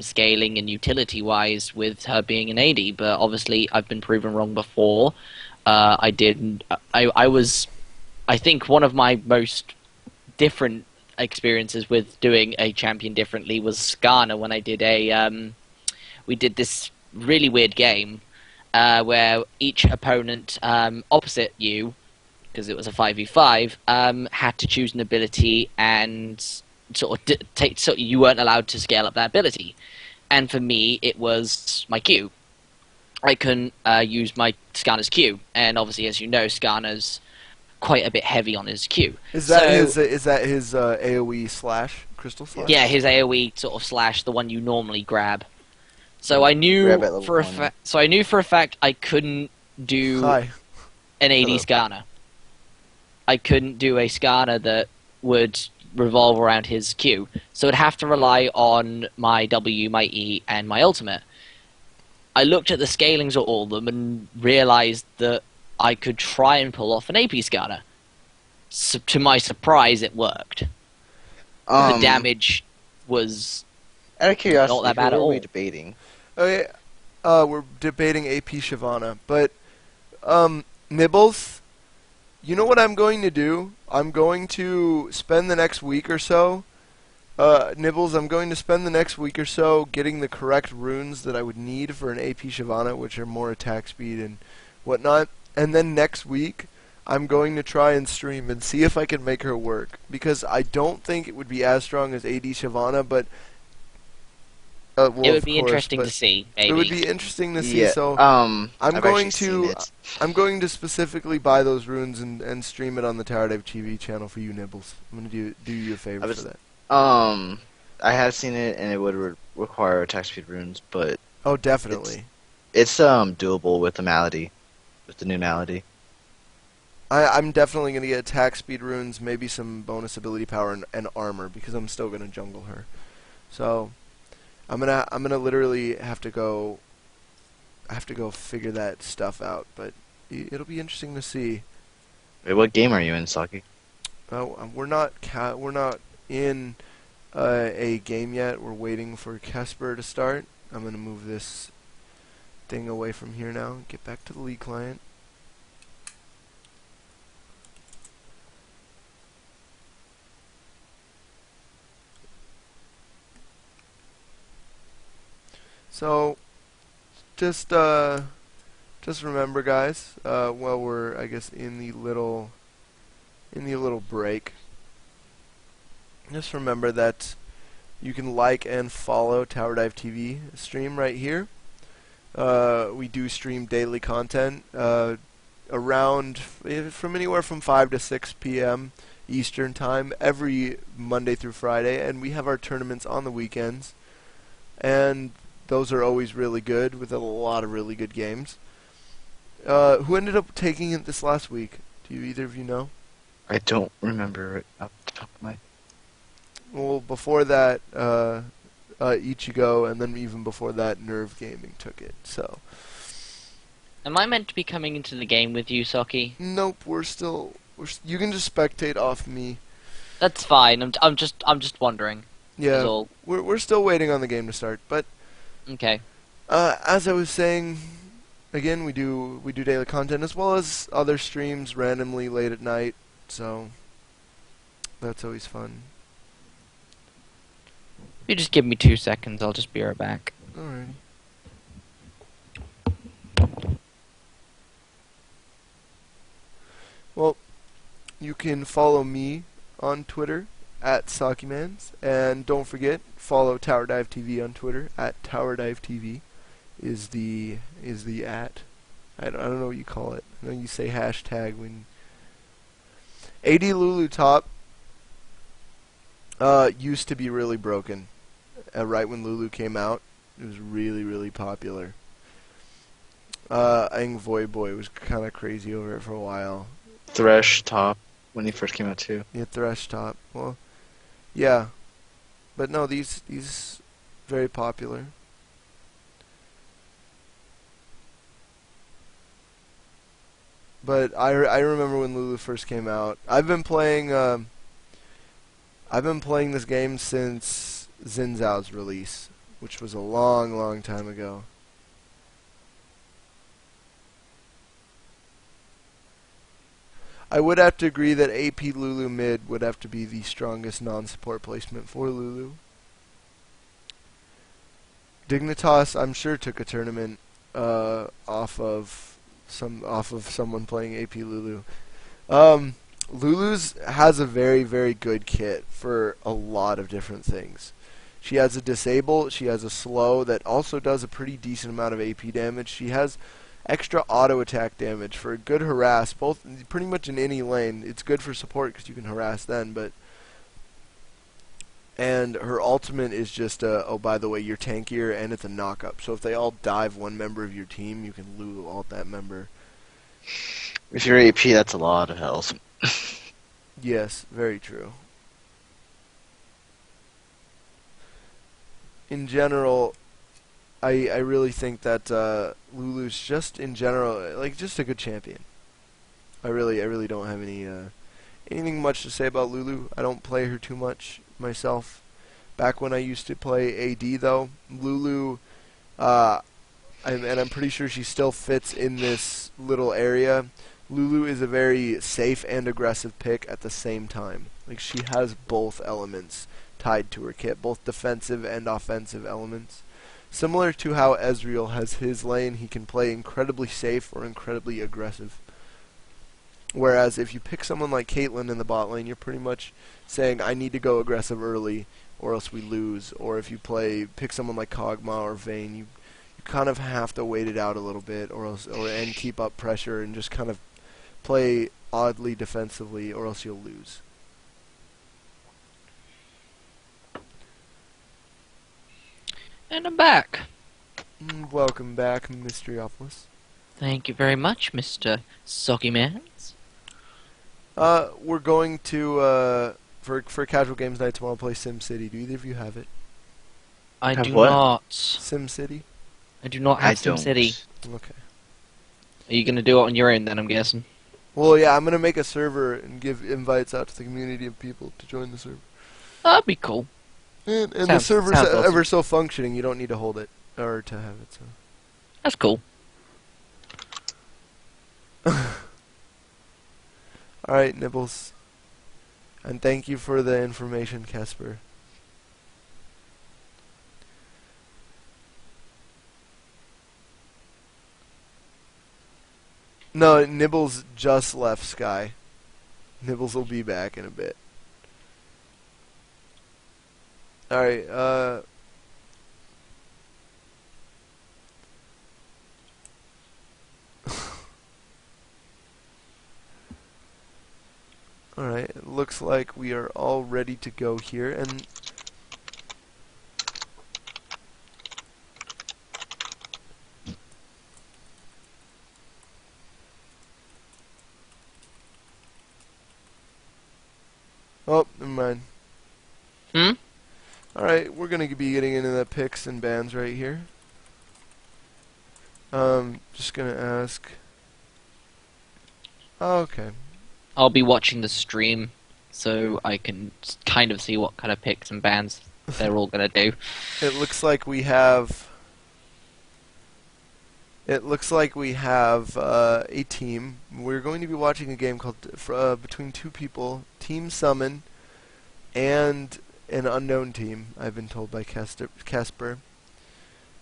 scaling and utility wise with her being an AD. But obviously, I've been proven wrong before. I think one of my most different experiences with doing a champion differently was Skarner when I did we did this really weird game where each opponent opposite you, because it was a 5v5, had to choose an ability and so you weren't allowed to scale up that ability. And for me, it was my Q. I couldn't use my Skarner's Q, and obviously, as you know, Skarner's quite a bit heavy on his Q. Is that his AOE slash Crystal Slash? Yeah, his AoE sort of slash, the one you normally grab. So I knew Grab at level for a 20. so I knew for a fact I couldn't do Hi. an AD Hello. Skarner. I couldn't do a Skarner that would revolve around his Q. So I'd have to rely on my W, my E, and my ultimate. I looked at the scalings of all of them and realized that I could try and pull off an AP Skarner. So, to my surprise, it worked. The damage was... Out of curiosity, not that bad who at are we all. debating? Okay, we're debating AP Shyvana, but Nibbles, you know what I'm going to do? I'm going to spend the next week or so. Nibbles, I'm going to spend the next week or so getting the correct runes that I would need for an AP Shyvana, which are more attack speed and whatnot. And then next week, I'm going to try and stream and see if I can make her work. Because I don't think it would be as strong as AD Shyvana, but... well, it would of be course, interesting but to see, maybe. it would be interesting to see, Yeah, so... I'm I'm going actually seen to it. I'm going to specifically buy those runes and stream it on the Tower Dive TV channel for you, Nibbles. I'm going to do you a favor I was- for that. I have seen it, and it would require attack speed runes, but Oh, definitely. it's doable with the malady, with the new malady. I'm definitely going to get attack speed runes, maybe some bonus ability power and armor because I'm still going to jungle her. So I'm gonna literally have to go figure that stuff out, but it'll be interesting to see. Wait, what game are you in, Saki? We're not in a game yet. We're waiting for Kesper to start. I'm gonna move this thing away from here now. Get back to the League client. So, just remember, guys. While we're, I guess, in the little break, just remember that you can like and follow Tower Dive TV stream right here. We do stream daily content around from anywhere from 5 to 6 p.m. Eastern time every Monday through Friday, and we have our tournaments on the weekends, and those are always really good with a lot of really good games. Who ended up taking it this last week? Do either of you know? I don't remember it off the top of my... Well, before that, Ichigo, and then even before that, Nerve Gaming took it. So, Am I meant to be coming into the game with you, Soki? nope, you can just spectate off me. That's fine. I'm just wondering. Yeah, Is all. we're still waiting on the game to start. But Okay. as I was saying, again, we do daily content as well as other streams randomly late at night. So that's always fun. If you just give me 2 seconds, I'll just be right back. Alrighty. Well, you can follow me on Twitter at Sakimans, and don't forget, follow Tower Dive TV on Twitter at Tower Dive TV is the at. I don't know what you call it. I know you say hashtag when AD Lulu Top used to be really broken. Right when Lulu came out, it was really, really popular. I think Void Boy was kind of crazy over it for a while. Thresh top when he first came out too. Yeah, Thresh Top. Well, yeah, but no, these very popular. But I remember when Lulu first came out. I've been playing this game since Xin Zhao's release, which was a long, long time ago. I would have to agree that AP Lulu mid would have to be the strongest non-support placement for Lulu. Dignitas, I'm sure, took a tournament off of someone playing AP Lulu. Lulu's has a very, very good kit for a lot of different things. She has a disable, she has a slow that also does a pretty decent amount of AP damage. She has extra auto attack damage for a good harass, both pretty much in any lane. It's good for support because you can harass then, and her ultimate is just oh, by the way, you're tankier, and it's a knock-up. So if they all dive one member of your team, you can Lulu ult that member. If you're AP, that's a lot of health. Yes, very true. In general, I really think that Lulu's just in general like just a good champion. I really don't have anything much to say about Lulu. I don't play her too much myself. Back when I used to play AD though, Lulu, and I'm pretty sure she still fits in this little area. Lulu is a very safe and aggressive pick at the same time. Like she has both elements tied to her kit, both defensive and offensive elements. Similar to how Ezreal has his lane, he can play incredibly safe or incredibly aggressive. Whereas if you pick someone like Caitlyn in the bot lane, you're pretty much saying, I need to go aggressive early or else we lose. Or if you pick someone like Kog'Maw or Vayne, you kind of have to wait it out a little bit and keep up pressure and just kind of play oddly defensively or else you'll lose. And I'm back. Welcome back, Mysteriopolis. Thank you very much, Mr. Soggy Mans. We're going to for casual games night tomorrow play SimCity. Do either of you have it? I Have do what? not. SimCity? I do not I have don't. SimCity. Okay. Are you gonna do it on your own then, I'm guessing? Well, yeah, I'm gonna make a server and give invites out to the community of people to join the server. That'd be cool. And the Sounds server's awesome. ever so functioning. You don't need to hold it or to have it. So. That's cool. All right, Nibbles. And thank you for the information, Casper. No, Nibbles just left Sky. Nibbles will be back in a bit. Alright, Alright, it looks like we are all ready to go here, and oh, never mind. Alright, we're gonna be getting into the picks and bans right here. Just gonna ask. Oh, okay. I'll be watching the stream, so I can kind of see what kind of picks and bans they're all gonna do. It looks like we have. A team. We're going to be watching a game called between two people, Team Summon, and an unknown team. I've been told by Casper.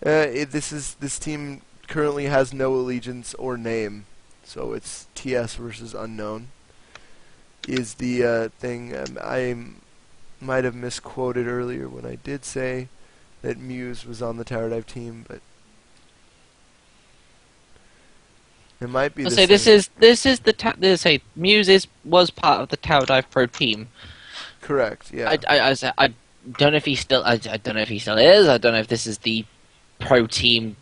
This team currently has no allegiance or name, so it's TS versus unknown. Is the thing. I might have misquoted earlier when I did say that Muse was on the Tower Dive team, but it might be. I'll say this is the Muse was part of the Tower Dive Pro team. Correct. Yeah. I don't know if he still. I don't know if he still is. I don't know if this is the pro team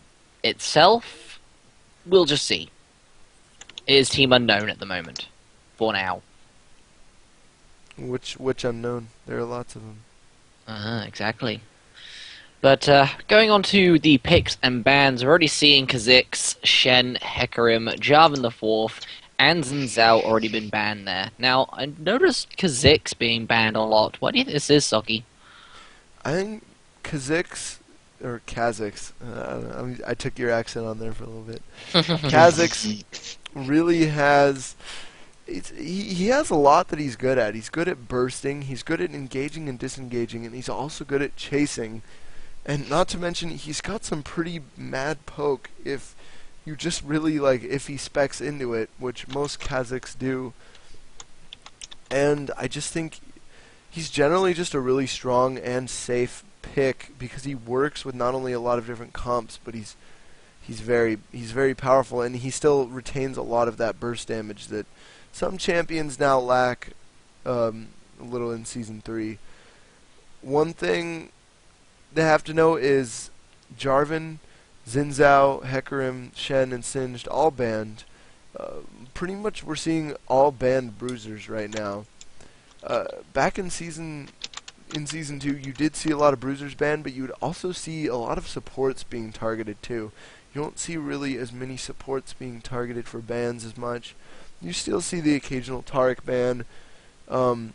itself. We'll just see. It is Team Unknown at the moment, for now. Which unknown? There are lots of them. Exactly. But going on to the picks and bans, we're already seeing Kha'Zix, Shen, Hecarim, Jarvan the Fourth, and Xin Zhao already been banned there. Now, I noticed Kha'Zix being banned a lot. What do you think this is, Soggy? I think Kha'Zix or Kha'Zix. I don't know. I took your accent on there for a little bit. Kha'Zix really has. He has a lot that he's good at. He's good at bursting. He's good at engaging and disengaging, and he's also good at chasing. And not to mention, he's got some pretty mad poke if you just really, if he specs into it, which most Kha'Zix do. And I just think he's generally just a really strong and safe pick because he works with not only a lot of different comps, but he's very powerful, and he still retains a lot of that burst damage that some champions now lack a little in Season 3. one thing they have to know is Jarvan, Xin Zhao, Hecarim, Shen, and Singed all banned. Pretty much we're seeing all banned bruisers right now. Back in season 2, you did see a lot of bruisers banned, but you would also see a lot of supports being targeted too. You don't see really as many supports being targeted for bans as much. You still see the occasional Taric ban, and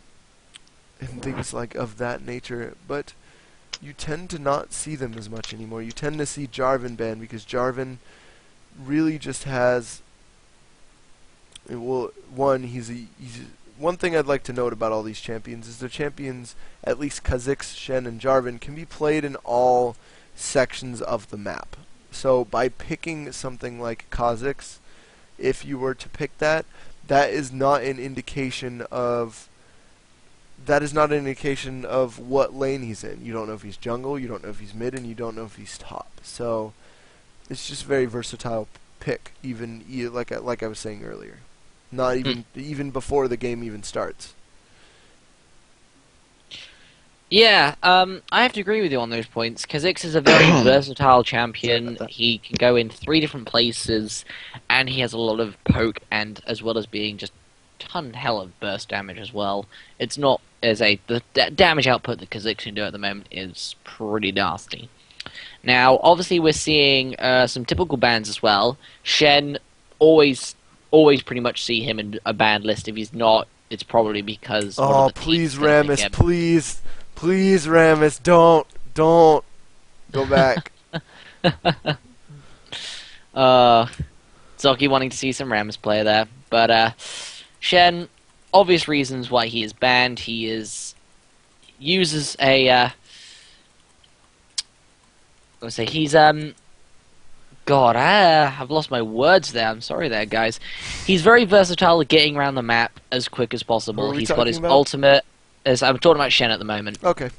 things like of that nature, but you tend to not see them as much anymore. You tend to see Jarvan banned because Jarvan really just has, well, one thing I'd like to note about all these champions is the champions, at least Kha'Zix, Shen, and Jarvan, can be played in all sections of the map. So by picking something like Kha'Zix, if you were to pick that, that is not an indication of what lane he's in. You don't know if he's jungle, you don't know if he's mid, and you don't know if he's top. So it's just a very versatile pick, like I was saying earlier. Not even before the game even starts. Yeah, I have to agree with you on those points. Kha'Zix is a very versatile champion. He can go in 3 different places, and he has a lot of poke, and as well as being just hell of burst damage as well. It's not the damage output that Kha'Zix can do at the moment is pretty nasty. Now, obviously, we're seeing some typical bans as well. Shen, always pretty much see him in a banned list. If he's not, it's probably because. Oh, please, Rammus, please, Rammus, don't go back. Zoki wanting to see some Rammus play there, but Shen, obvious reasons why he is banned. He uses a. Let's say he's God, I've lost my words there. I'm sorry there, guys. He's very versatile at getting around the map as quick as possible. He's got his ultimate. I'm talking about Shen at the moment. Okay.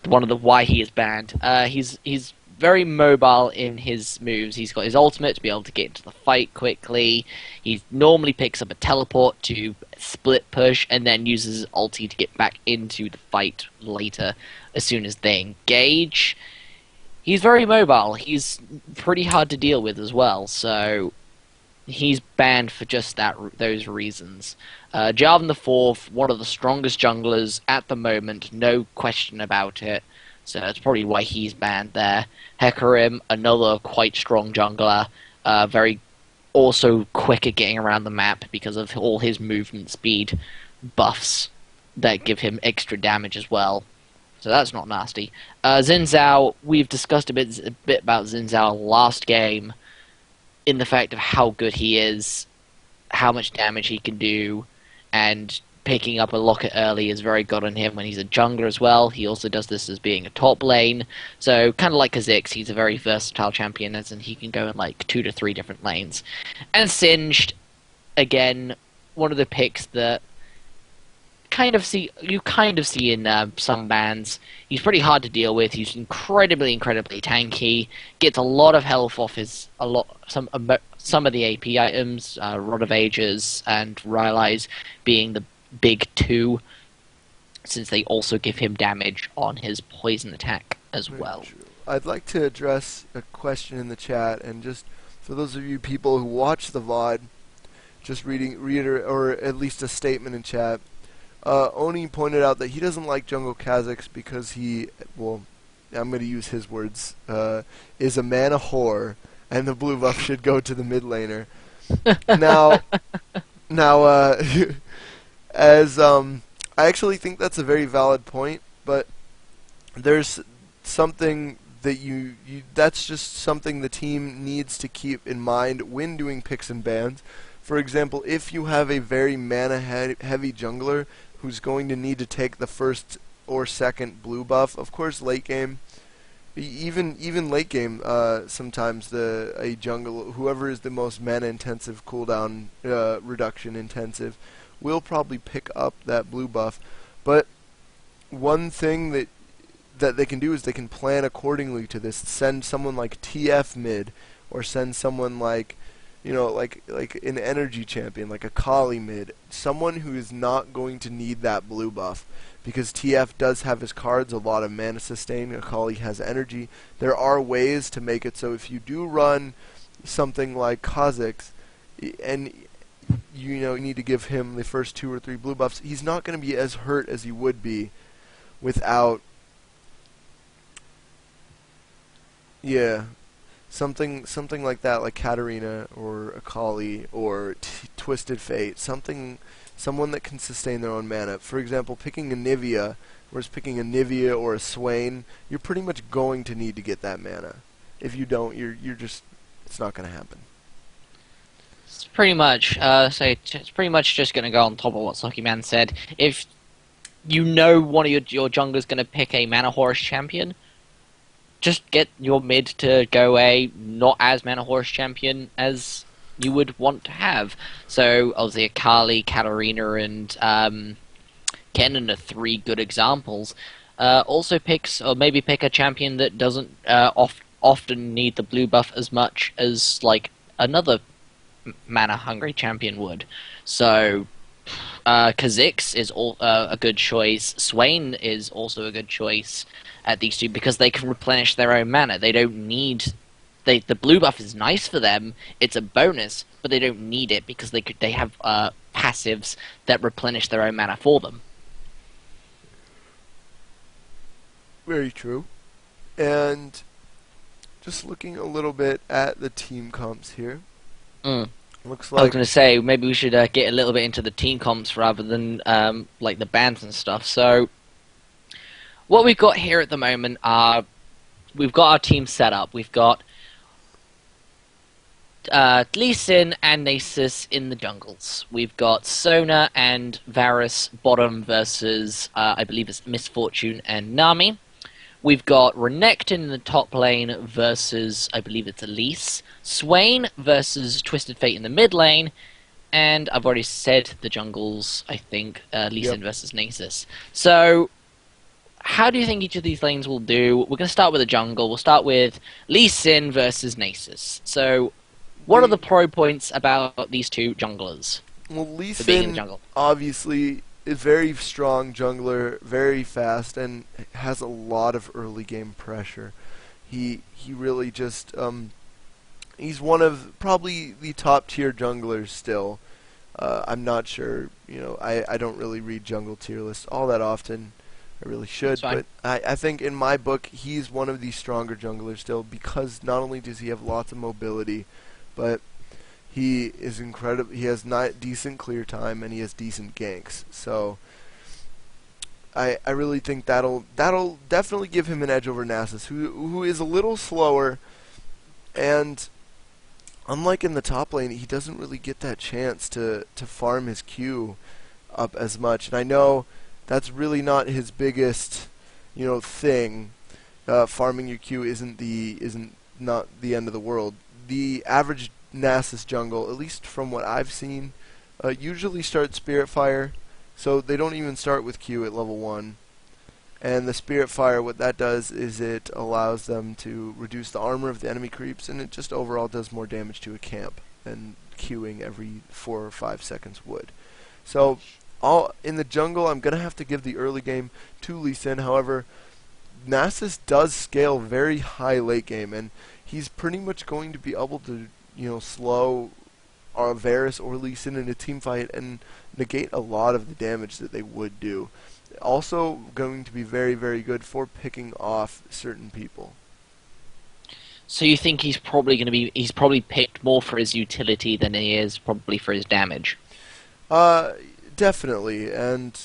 One of the why he is banned. He's very mobile in his moves. He's got his ultimate to be able to get into the fight quickly. He normally picks up a teleport to split push and then uses his ulti to get back into the fight later as soon as they engage. He's very mobile. He's pretty hard to deal with as well, so he's banned for just those reasons. Jarvan the Fourth, one of the strongest junglers at the moment, no question about it. So that's probably why he's banned there. Hecarim, another quite strong jungler, very also quick at getting around the map because of all his movement speed buffs that give him extra damage as well. So that's not nasty. Xin Zhao, we've discussed a bit about Xin Zhao last game, in the fact of how good he is, how much damage he can do, and picking up a locket early is very good on him when he's a jungler as well. He also does this as being a top lane. So kind of like Kha'Zix, he's a very versatile champion, as in he can go in like 2 to 3 different lanes. And Singed, again, one of the picks that you kind of see in some bans. He's pretty hard to deal with. He's incredibly tanky. Gets a lot of health off some of the AP items, Rod of Ages and Rylai's being the big 2, since they also give him damage on his poison attack as well. I'd like to address a question in the chat, and just for those of you people who watch the VOD, just or at least a statement in chat. Oni pointed out that he doesn't like Jungle Kha'Zix because he, well, I'm going to use his words, is a mana whore, and the blue buff should go to the mid laner. now, I actually think that's a very valid point, but there's something that that's just something the team needs to keep in mind when doing picks and bans. For example, if you have a very mana heavy jungler who's going to need to take the first or second blue buff, of course late game, even late game, sometimes a jungle, whoever is the most mana intensive cooldown reduction intensive, will probably pick up that blue buff. But one thing that they can do is they can plan accordingly to this. Send someone like TF mid, or send someone like, like an energy champion, like a Kali mid, someone who is not going to need that blue buff, because TF does have his cards, a lot of mana sustain, Akali has energy. There are ways to make it so if you do run something like Kha'Zix, and you need to give him the first 2 or 3 blue buffs, he's not going to be as hurt as he would be without, something like that, like Katarina or Akali or Twisted Fate, someone that can sustain their own mana. For example, picking a Nivea, whereas picking a Nivea or a Swain, you're pretty much going to need to get that mana. If you don't, it's not going to happen. It's pretty much, it's pretty much just going to go on top of what Socky Man said. If you know one of your junglers going to pick a Mana Horus champion, just get your mid to go a not as Mana Horus champion as you would want to have. So, obviously, Akali, Katarina, and Kennen are 3 good examples. Also maybe pick a champion that doesn't often need the blue buff as much as, like, another mana-hungry champion would. So, Kha'Zix is a good choice. Swain is also a good choice at these 2 because they can replenish their own mana. They don't need... the blue buff is nice for them, it's a bonus, but they don't need it because they have passives that replenish their own mana for them. Very true. And just looking a little bit at the team comps here. Looks I was like going to say, maybe we should get a little bit into the team comps rather than like the bands and stuff. So, what we've got here at the moment are, we've got our team set up. We've got Lee Sin and Nasus in the jungles. We've got Sona and Varus bottom versus, I believe it's Misfortune and Nami. We've got Renekton in the top lane versus, I believe it's Elise. Swain versus Twisted Fate in the mid lane. And I've already said the jungles, I think, Lee Sin versus Nasus. So, how do you think each of these lanes will do? We're going to start with the jungle. We'll start with Lee Sin versus Nasus. So, what are the pro points about these 2 junglers? Well, Lee for being in the Sin jungle? obviously is very strong jungler, very fast, and has a lot of early game pressure. He really just he's one of probably the top tier junglers still. I'm not sure, I don't really read jungle tier lists all that often. I really should, but I think in my book he's one of the stronger junglers still, because not only does he have lots of mobility, but he is incredible. He has decent clear time, and he has decent ganks. So I really think that'll definitely give him an edge over Nasus, who is a little slower, and unlike in the top lane, he doesn't really get that chance to farm his Q up as much. And I know that's really not his biggest, thing. Farming your Q isn't not the end of the world. The average Nasus jungle, at least from what I've seen, usually starts Spiritfire, so they don't even start with Q at level 1. And the Spiritfire, what that does is it allows them to reduce the armor of the enemy creeps, and it just overall does more damage to a camp than Qing every 4 or 5 seconds would. So, in the jungle, I'm going to have to give the early game to Lee Sin. However, Nasus does scale very high late game, and he's pretty much going to be able to, slow Varus or Lee Sin in a team fight and negate a lot of the damage that they would do. Also going to be very, very good for picking off certain people. So you think he's probably picked more for his utility than he is probably for his damage? Definitely, and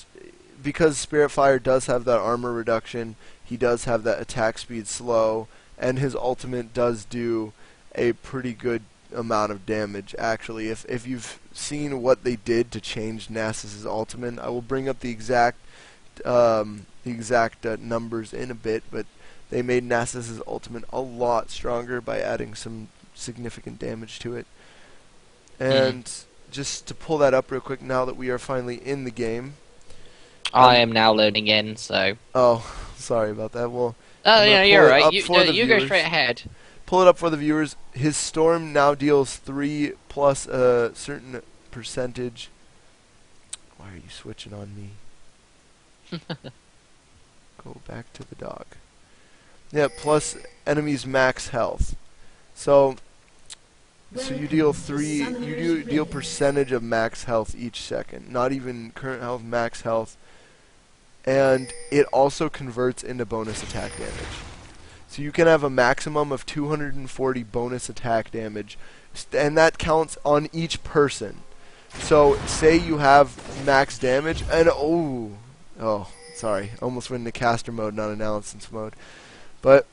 because Spiritfire does have that armor reduction, he does have that attack speed slow, and his ultimate does do a pretty good amount of damage, actually. If you've seen what they did to change Nasus's ultimate, I will bring up the exact numbers in a bit, but they made Nasus's ultimate a lot stronger by adding some significant damage to it. And just to pull that up real quick, now that we are finally in the game. I am now loading in, so... Oh, sorry about that. Well, oh, yeah, you're right. You go viewers. straight ahead. Pull it up for the viewers. His Storm now deals 3 plus a certain percentage. Why are you switching on me? Go back to the dog. Yeah, plus enemies max health. So you deal deal percentage of max health each second, not even current health, max health. And it also converts into bonus attack damage. So you can have a maximum of 240 bonus attack damage, and that counts on each person. So say you have max damage, and sorry, almost went into caster mode, not analysis mode. But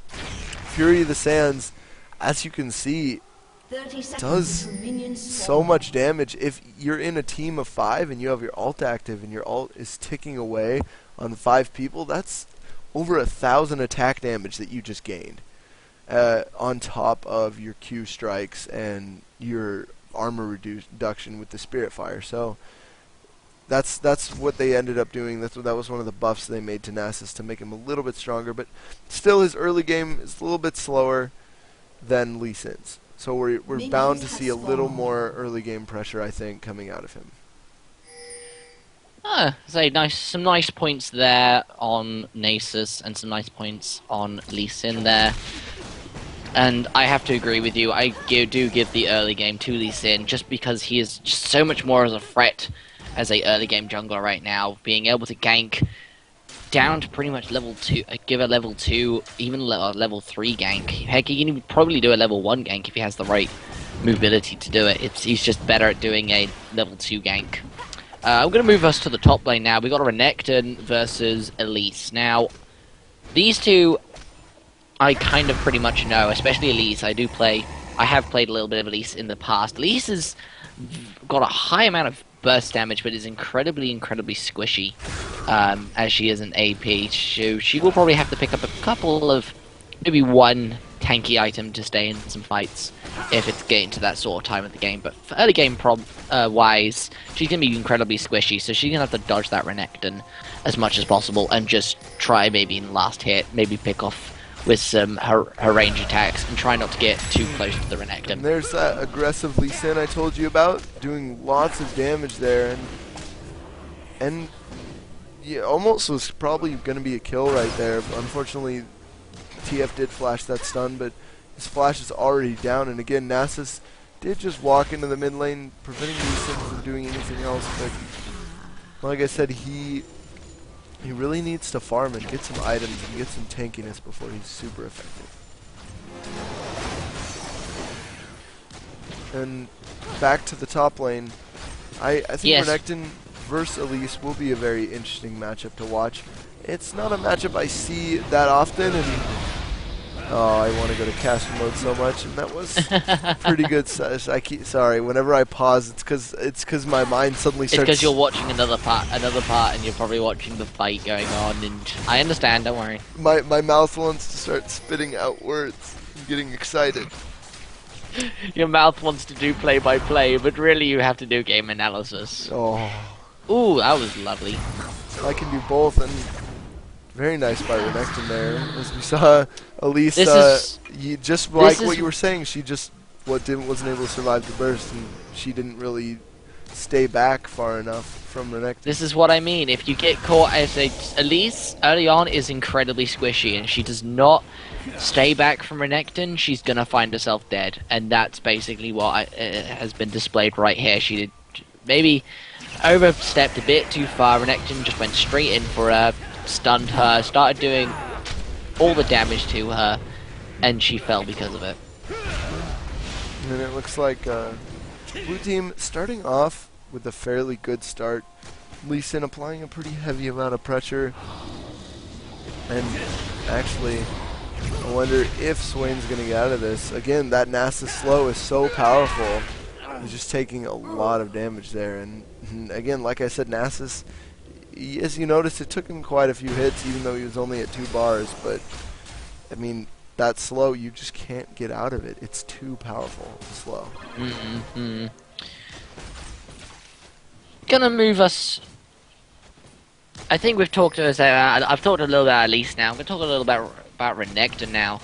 Fury of the Sands, as you can see, 30 seconds does until minions so spawn. much damage. If you're in a team of 5 and you have your ult active and your ult is ticking away on 5 people, that's over 1,000 attack damage that you just gained, on top of your Q strikes and your armor reduction with the Spirit Fire. So that's what they ended up doing. That was one of the buffs they made to Nasus to make him a little bit stronger. But still, his early game is a little bit slower than Lee Sin's. So we're bound to see a little more early game pressure, I think, coming out of him. Some nice points there on Nasus and some nice points on Lee Sin there. And I have to agree with you. I do give the early game to Lee Sin just because he is just so much more as a threat as a early game jungler right now, being able to gank down to pretty much level 2, give a level 2, even a level 3 gank. Heck, he can probably do a level 1 gank if he has the right mobility to do it. He's just better at doing a level 2 gank. I'm going to move us to the top lane now. We've got a Renekton versus Elise. Now, these two I kind of pretty much know, especially Elise. I have played a little bit of Elise in the past. Elise has got a high amount of burst damage, but is incredibly squishy, as she is an AP. So she will probably have to pick up a couple of, maybe one tanky item to stay in some fights if it's getting to that sort of time of the game. But for early game wise, she's going to be incredibly squishy, so she's going to have to dodge that Renekton as much as possible and just try maybe in the last hit, maybe pick off with some her range attacks and try not to get too close to the Renekton. And there's that aggressive Lee Sin I told you about, doing lots of damage there, and yeah, almost was probably going to be a kill right there. Unfortunately, TF did flash that stun, but his flash is already down. And again, Nasus did just walk into the mid lane, preventing Lee Sin from doing anything else. But like I said, he really needs to farm and get some items and get some tankiness before he's super effective. And back to the top lane, I think Yes. Renekton versus Elise will be a very interesting matchup to watch. It's not a matchup I see that often, and I want to go to caster mode so much, and that was pretty good. Sorry, whenever I pause, it's because my mind suddenly It's starts. because you're watching another part, and you're probably watching the fight going on, and I understand, don't worry. My mouth wants to start spitting out words. I'm getting excited. Your mouth wants to do play-by-play, but really you have to do game analysis. Oh, Ooh, that was lovely. I can do both, and very nice by Renekton there. As we saw, Elise, just like what you were saying, she just wasn't able to survive the burst, and she didn't really stay back far enough from Renekton. This is what I mean. If you get caught, Elise early on is incredibly squishy, and she does not stay back from Renekton, she's gonna find herself dead, and that's basically what has been displayed right here. She did maybe overstepped a bit too far. Renekton just went straight in for her, stunned her, started doing all the damage to her, and she fell because of it. And it looks like blue team starting off with a fairly good start. Lee Sin applying a pretty heavy amount of pressure, and actually, I wonder if Swain's going to get out of this. Again, that Nasus slow is so powerful. He's just taking a lot of damage there. And again, like I said, Nasus, as you notice, it took him quite a few hits, even though he was only at 2 bars. But, I mean, that slow, you just can't get out of it. It's too powerful, slow. Gonna move us. I think we've talked. I've talked a little about Elise now. I'm gonna talk a little about Renekton now.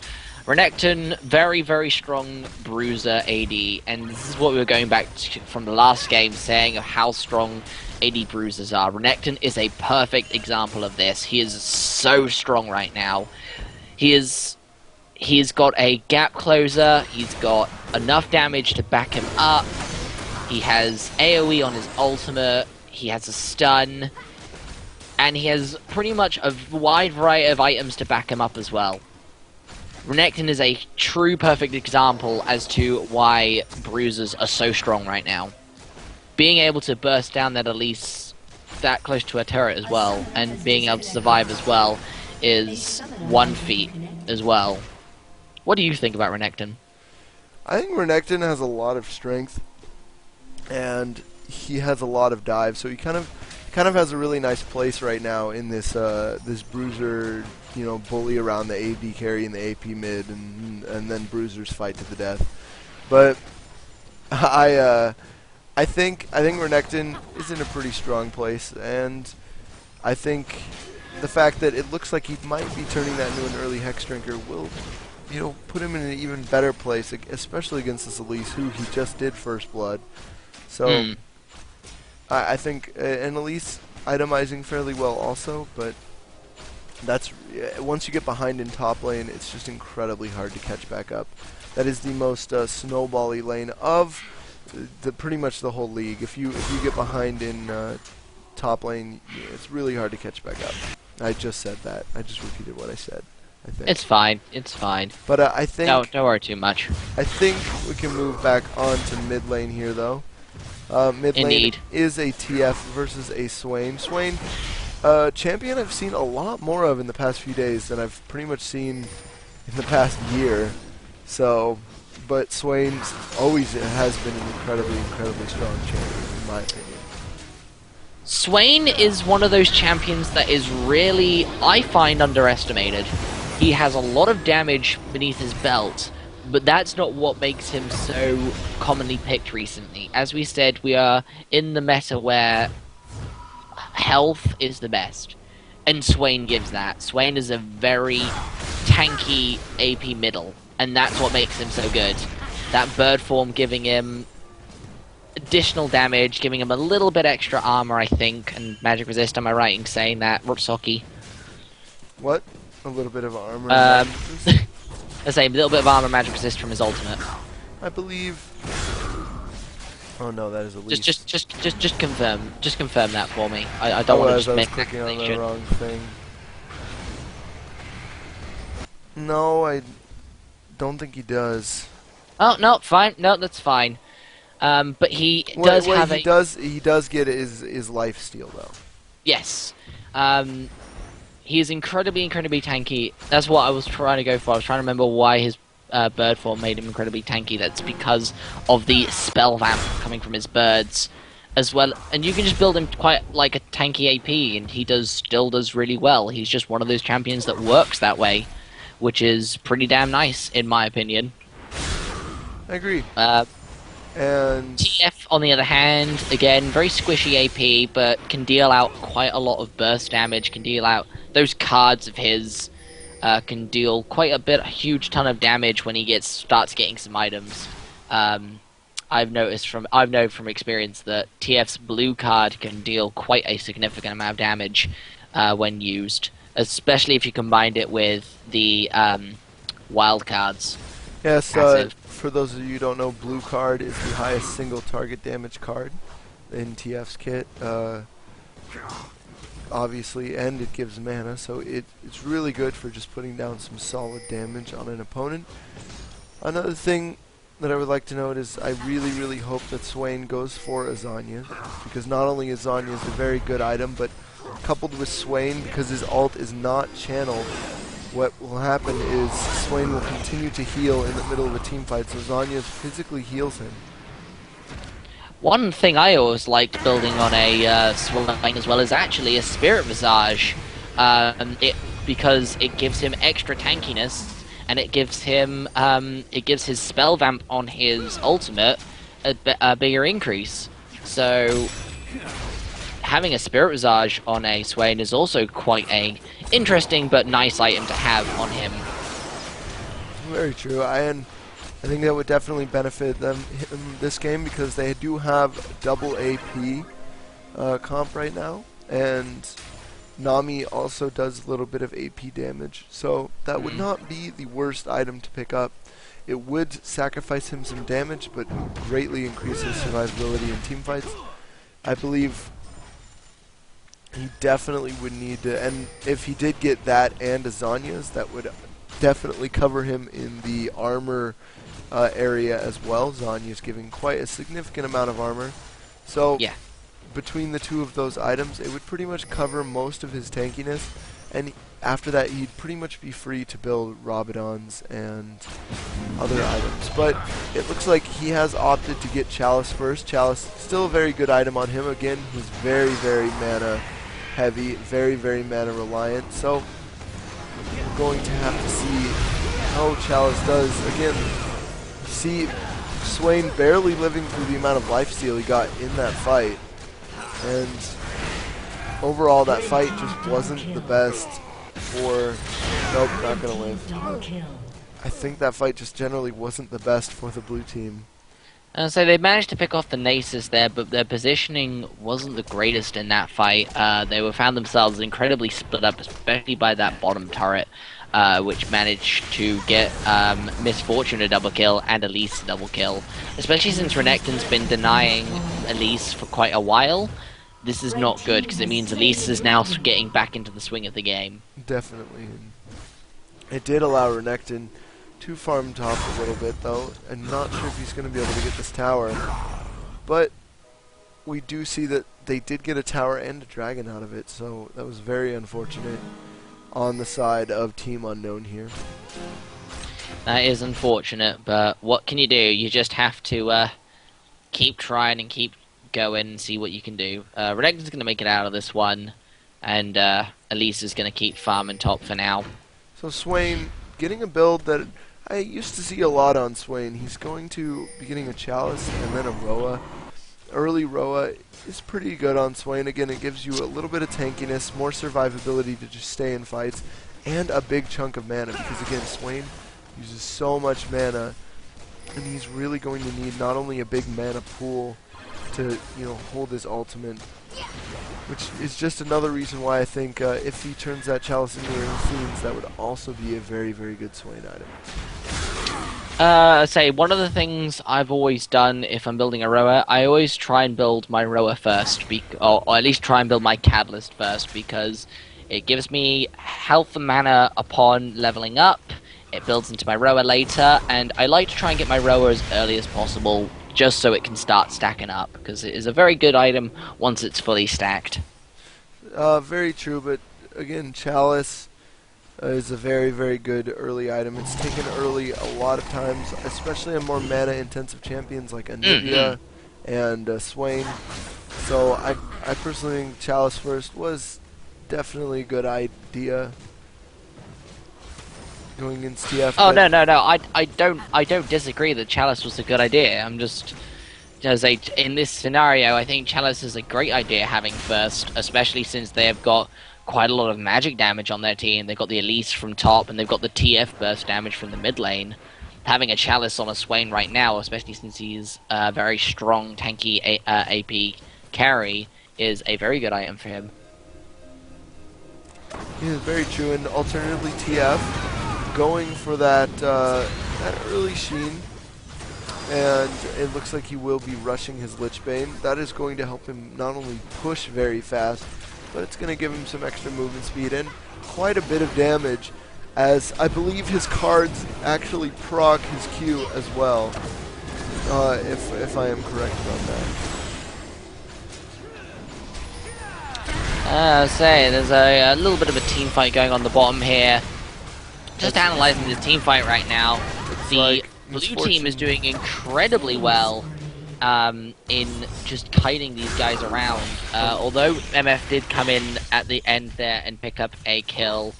Renekton, very, very strong bruiser AD, and this is what we were going back to from the last game, saying of how strong AD bruisers are. Renekton is a perfect example of this. He is so strong right now. He's got a gap closer, he's got enough damage to back him up, he has AoE on his ultimate, he has a stun, and he has pretty much a wide variety of items to back him up as well. Renekton is a true perfect example as to why bruisers are so strong right now. Being able to burst down that Elise that close to a turret as well, and being able to survive as well, is one feat as well. What do you think about Renekton? I think Renekton has a lot of strength, and he has a lot of dive, so he kind of has a really nice place right now in this this bruiser, bully around the AD carry and the AP mid, and then bruisers fight to the death. But I think Renekton is in a pretty strong place, and I think the fact that it looks like he might be turning that into an early Hex Drinker will, put him in an even better place, especially against this Elise, who he just did First Blood. So I think an Elise itemizing fairly well also, but that's once you get behind in top lane, it's just incredibly hard to catch back up. That is the most snowbally lane of pretty much the whole league. If you get behind in top lane, it's really hard to catch back up. I just said that. I just repeated what I said. I think. It's fine. It's fine. But I think don't worry too much. I think we can move back on to mid lane here, though. Mid lane Indeed. is a TF versus a Swain. Swain, champion I've seen a lot more of in the past few days than I've pretty much seen in the past year. So, but Swain always has been an incredibly strong champion, in my opinion. Swain is one of those champions that is really, I find, underestimated. He has a lot of damage beneath his belt, but that's not what makes him so commonly picked recently. As we said, we are in the meta where health is the best, and Swain gives that. Swain is a very tanky AP middle, and that's what makes him so good. That bird form giving him additional damage, giving him a little bit extra armor, I think, and magic resist. Am I right in saying that, Rotsoki? What? A little bit of armor. Let's say a little bit of armor, magic resist from his ultimate. I believe. Oh no, that is a least. Just confirm that for me. I don't want to just make clicking on the accusation. wrong thing. No, I don't think he does. Oh no, fine. No, that's fine. But he does have he does get his life steal though. Yes. He is incredibly tanky. That's what I was trying to go for. I was trying to remember why his bird form made him incredibly tanky. That's because of the spell vamp coming from his birds as well. And you can just build him quite like a tanky AP, and he still does really well. He's just one of those champions that works that way, which is pretty damn nice, in my opinion. I agree. And TF, on the other hand, again, very squishy AP, but can deal out quite a lot of burst damage, can deal out those cards of his, can deal quite a huge ton of damage when he starts getting some items. I've known from experience that TF's blue card can deal quite a significant amount of damage when used, especially if you combined it with the wild cards. Yes, for those of you who don't know, blue card is the highest single target damage card in TF's kit, obviously, and it gives mana, so it's really good for just putting down some solid damage on an opponent. Another thing that I would like to note is I really hope that Swain goes for Azania, because not only is Azania a very good item, but coupled with Swain, because his ult is not channeled, what will happen is Swain will continue to heal in the middle of a team fight, so Zanya physically heals him. One thing I always liked building on a Swain as well is actually a Spirit Visage, because it gives him extra tankiness, and it gives his spell vamp on his ultimate a bigger increase. So having a Spirit Visage on a Swain is also quite a interesting but nice item to have on him. Very true. I think that would definitely benefit them in this game because they do have double AP comp right now, and Nami also does a little bit of AP damage, so that would not be the worst item to pick up. It would sacrifice him some damage, but greatly increase his survivability in team fights. I believe he definitely would need to, and if he did get that and a Zanya's, that would definitely cover him in the armor area as well. Zanya's giving quite a significant amount of armor. So Yeah. between the two of those items, it would pretty much cover most of his tankiness, and after that he'd pretty much be free to build Rabadons and other items. But it looks like he has opted to get Chalice first. Chalice, still a very good item on him. Again, he's very, very mana heavy, very, very mana reliant, so we're going to have to see how Chalice does. Again, see Swain barely living through the amount of lifesteal he got in that fight. And overall, that fight just wasn't the best for... Nope, not going to live. Double kill. I think that fight just generally wasn't the best for the blue team. And so they managed to pick off the Nasus there, but their positioning wasn't the greatest in that fight. They found themselves incredibly split up, especially by that bottom turret, which managed to get Misfortune a double kill and Elise a double kill. Especially since Renekton's been denying Elise for quite a while. This is not good, because it means Elise is now getting back into the swing of the game. Definitely. It did allow Renekton to farm top a little bit, though. I'm not sure if he's going to be able to get this tower. But we do see that they did get a tower and a dragon out of it, so that was very unfortunate on the side of Team Unknown here. That is unfortunate, but what can you do? You just have to keep trying and keep going and see what you can do. Renekton's going to make it out of this one, and Elise is going to keep farming top for now. So Swain, getting a build that I used to see a lot on Swain. He's going to be getting a Chalice and then a Roa. Early Roa is pretty good on Swain. Again, it gives you a little bit of tankiness, more survivability to just stay in fights, and a big chunk of mana, because again, Swain uses so much mana, and he's really going to need not only a big mana pool to, hold his ultimate, which is just another reason why I think if he turns that Chalice into Ring of Fiends, that would also be a very, very good Swain item. Say, one of the things I've always done if I'm building a Roa, I always try and build my Roa first, or at least try and build my Catalyst first, because it gives me health and mana upon leveling up, it builds into my Roa later, and I like to try and get my Roa as early as possible, just so it can start stacking up, because it is a very good item once it's fully stacked. Very true, but again, Chalice is a very, very good early item. It's taken early a lot of times, especially on more mana-intensive champions like Anivia and Swain. So I personally think Chalice first was definitely a good idea going against TF. Oh no, I don't disagree that Chalice was a good idea. I'm just in this scenario, I think Chalice is a great idea having first, especially since they have got quite a lot of magic damage on their team. They've got the Elise from top, and they've got the TF burst damage from the mid lane. Having a Chalice on a Swain right now, especially since he's a very strong, tanky AP carry, is a very good item for him. Yeah, very true. And alternatively, TF going for that early Sheen, and it looks like he will be rushing his Lich Bane. That is going to help him not only push very fast, but it's going to give him some extra movement speed and quite a bit of damage, as I believe his cards actually proc his Q as well, if I am correct about that. There's a little bit of a team fight going on the bottom here. Just analyzing this team fight right now, the like blue team is doing incredibly well in just kiting these guys around. Although MF did come in at the end there and pick up a kill,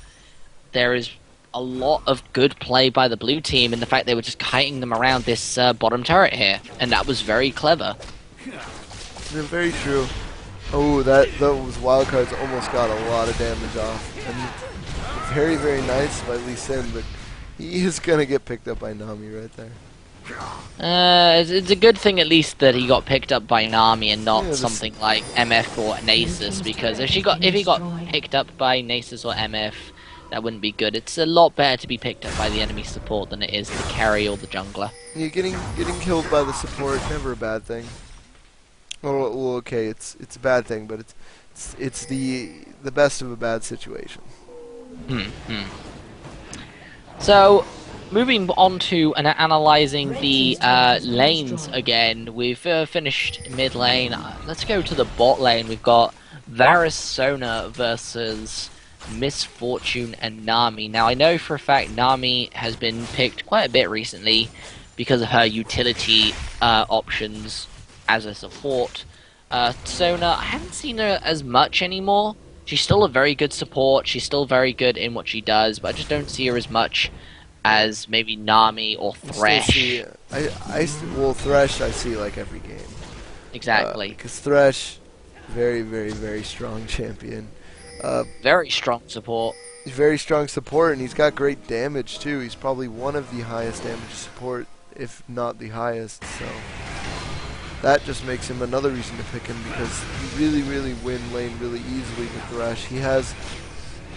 there is a lot of good play by the blue team in the fact they were just kiting them around this bottom turret here, and that was very clever. Yeah, very true. Oh, those wildcards almost got a lot of damage off. And very, very nice by Lee Sin, but He is gonna get picked up by Nami right there. It's a good thing at least that he got picked up by Nami and not Yeah, this- something like MF or Nasus, because if he got picked up by Nasus or MF, that wouldn't be good. It's a lot better to be picked up by the enemy support than it is to carry all the jungler. Yeah, getting killed by the support, never a bad thing. Well, okay, it's a bad thing, but it's the best of a bad situation. So, moving on to analyzing the lanes again, we've finished mid lane. Let's go to the bot lane. We've got Varus Sona versus Miss Fortune and Nami. Now, I know for a fact Nami has been picked quite a bit recently because of her utility options as a support. Sona, I haven't seen her as much anymore. She's still a very good support. She's still very good in what she does, but I just don't see her as much as maybe Nami or Thresh. Well, Thresh I see like every game. Exactly. Because Thresh, very, very, very strong champion. Very strong support. He's very strong support, and he's got great damage too. He's probably one of the highest damage support, if not the highest. So that just makes him another reason to pick him, because you really, really win lane really easily with Thresh. He has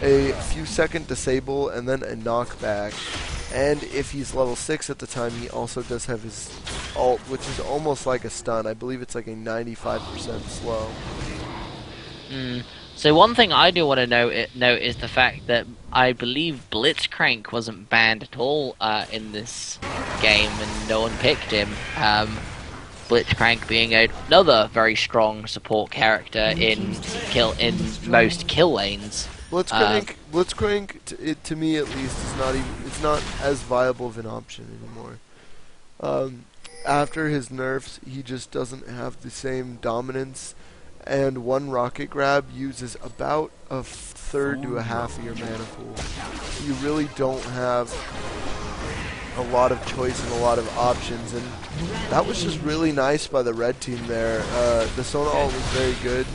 a few second disable and then a knockback, and if he's level 6 at the time, he also does have his ult, which is almost like a stun. I believe it's like a 95% slow. So one thing I do want to note is the fact that I believe Blitzcrank wasn't banned at all in this game, and no one picked him. Blitzcrank being another very strong support character in most kill lanes. Blitzcrank, to me at least, it's not as viable of an option anymore. After his nerfs, he just doesn't have the same dominance, and one rocket grab uses about a third to a half of your mana pool. You really don't have a lot of choice and a lot of options, and that was just really nice by the red team there. The Sona ult was very good.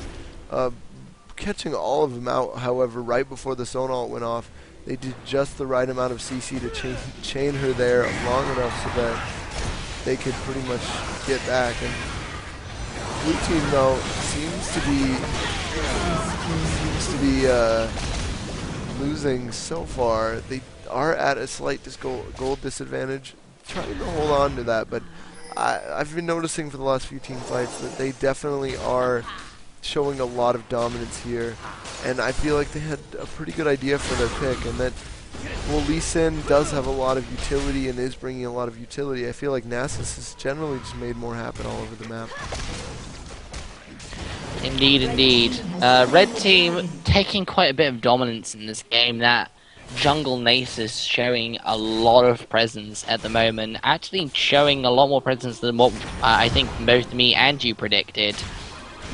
Catching all of them out, however, right before the Sona ult went off, they did just the right amount of CC to chain her there long enough so that they could pretty much get back. And blue team, though, seems to be losing so far. They are at a slight gold disadvantage, trying to hold on to that, but I've been noticing for the last few team fights that they definitely are showing a lot of dominance here, and I feel like they had a pretty good idea for their pick, and that, well, Lee Sin does have a lot of utility and is bringing a lot of utility. I feel like Nasus has generally just made more happen all over the map. Indeed, indeed. Red team taking quite a bit of dominance in this game. That jungle Nasus showing a lot of presence at the moment. Actually showing a lot more presence than what I think both me and you predicted.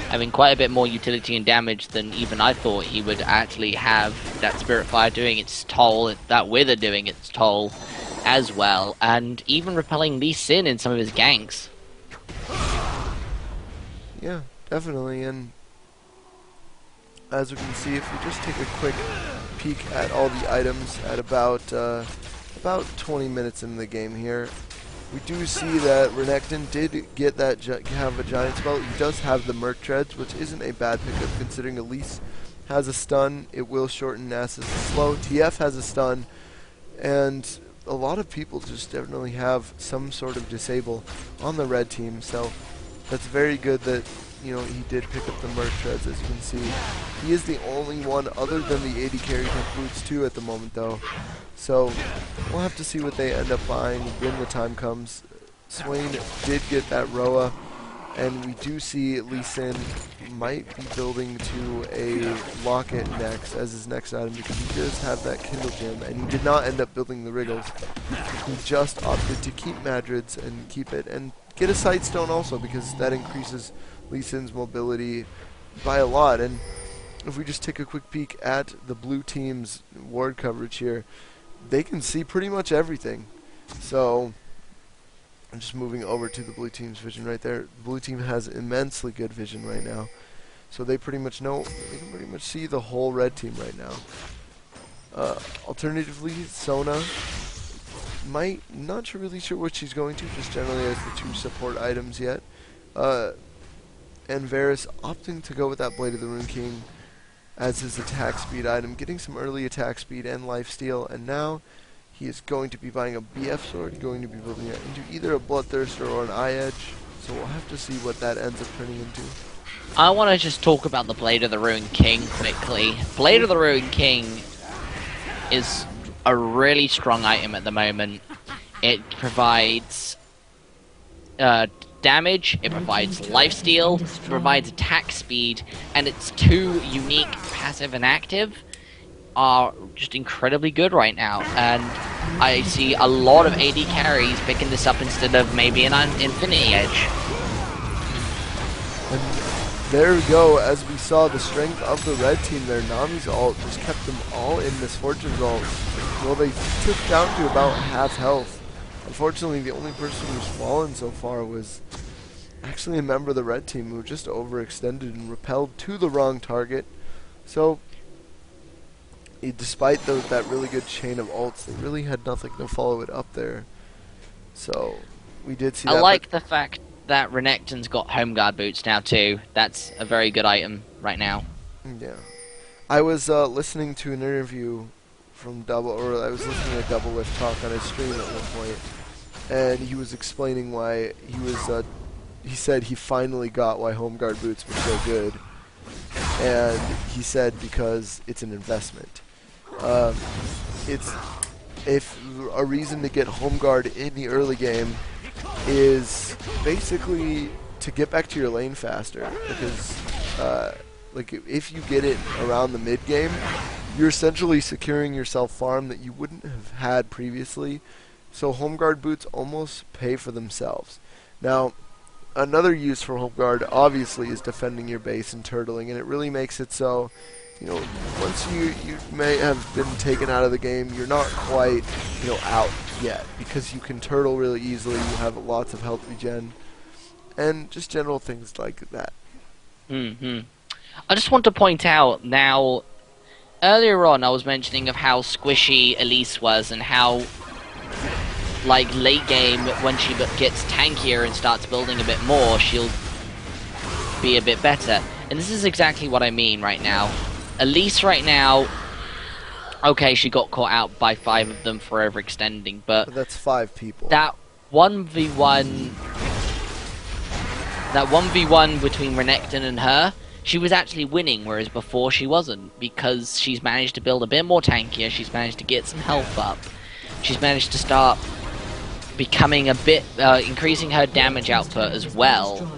Having quite a bit more utility and damage than even I thought he would actually have. That Spirit Fire doing its toll, that Wither doing its toll as well, and even repelling Lee Sin in some of his ganks. Yeah, definitely, and as we can see, if we just take a quick peek at all the items at about 20 minutes into the game here, we do see that Renekton did get that have a giant spell. He does have the Merc Treads, which isn't a bad pickup considering Elise has a stun. It will shorten Nasus' slow. TF has a stun, and a lot of people just definitely have some sort of disable on the red team. So that's very good that, you know, he did pick up the Merc Treads, as you can see. He is the only one other than the 80 carry tech boots too at the moment, though. So we'll have to see what they end up buying when the time comes. Swain did get that Roa, and we do see Lee Sin might be building to a Locket next as his next item, because he does have that Kindle Gem, and he did not end up building the Wriggles. He just opted to keep Madrids and keep it, and get a Sightstone also, because that increases Lee Sin's mobility by a lot. And if we just take a quick peek at the blue team's ward coverage here, they can see pretty much everything. So I'm just moving over to the blue team's vision right there. The blue team has immensely good vision right now, so they pretty much know, they can pretty much see the whole red team right now. Alternatively, Sona not really sure what she's going to, just generally as the 2 support items yet. And Varus opting to go with that Blade of the Rune King as his attack speed item, getting some early attack speed and lifesteal, and now he is going to be buying a BF sword, going to be building it into either a Bloodthirster or an Eye Edge, so we'll have to see what that ends up turning into. I want to just talk about the Blade of the Rune King quickly. Blade of the Rune King is a really strong item at the moment. It provides damage, it provides lifesteal, it provides attack speed, and its 2 unique passive and active are just incredibly good right now. And I see a lot of AD carries picking this up instead of maybe an Infinity Edge. And there we go, as we saw the strength of the red team there. Nami's ult just kept them all in Misfortune's ult. Well, they took down to about half health. Unfortunately, the only person who's fallen so far was actually a member of the red team who just overextended and repelled to the wrong target. So, despite that really good chain of ults, they really had nothing to follow it up there. So, we did see that. I like the fact that Renekton's got Home Guard boots now too. That's a very good item right now. Yeah. I was listening to an interview from I was listening to Doublelift talk on his stream at one point, and he was explaining why he said he finally got why Home Guard boots were so good, and he said because it's an investment. It's if a reason to get Home Guard in the early game is basically to get back to your lane faster, because like if you get it around the mid game, you're essentially securing yourself farm that you wouldn't have had previously. So Home Guard boots almost pay for themselves. Now, another use for Home Guard obviously is defending your base and turtling, and it really makes it so, you know, once you may have been taken out of the game, you're not quite, you know, out yet, because you can turtle really easily, you have lots of health regen, and just general things like that. I just want to point out now, earlier on I was mentioning of how squishy Elise was and how, like, late game when she gets tankier and starts building a bit more, she'll be a bit better. And this is exactly what I mean right now. Elise right now, okay, she got caught out by 5 of them for overextending, but that's 5 people. That 1v1 between Renekton and her, she was actually winning, whereas before she wasn't, because she's managed to build a bit more tankier, she's managed to get some health up, she's managed to start becoming a bit, increasing her damage output as well,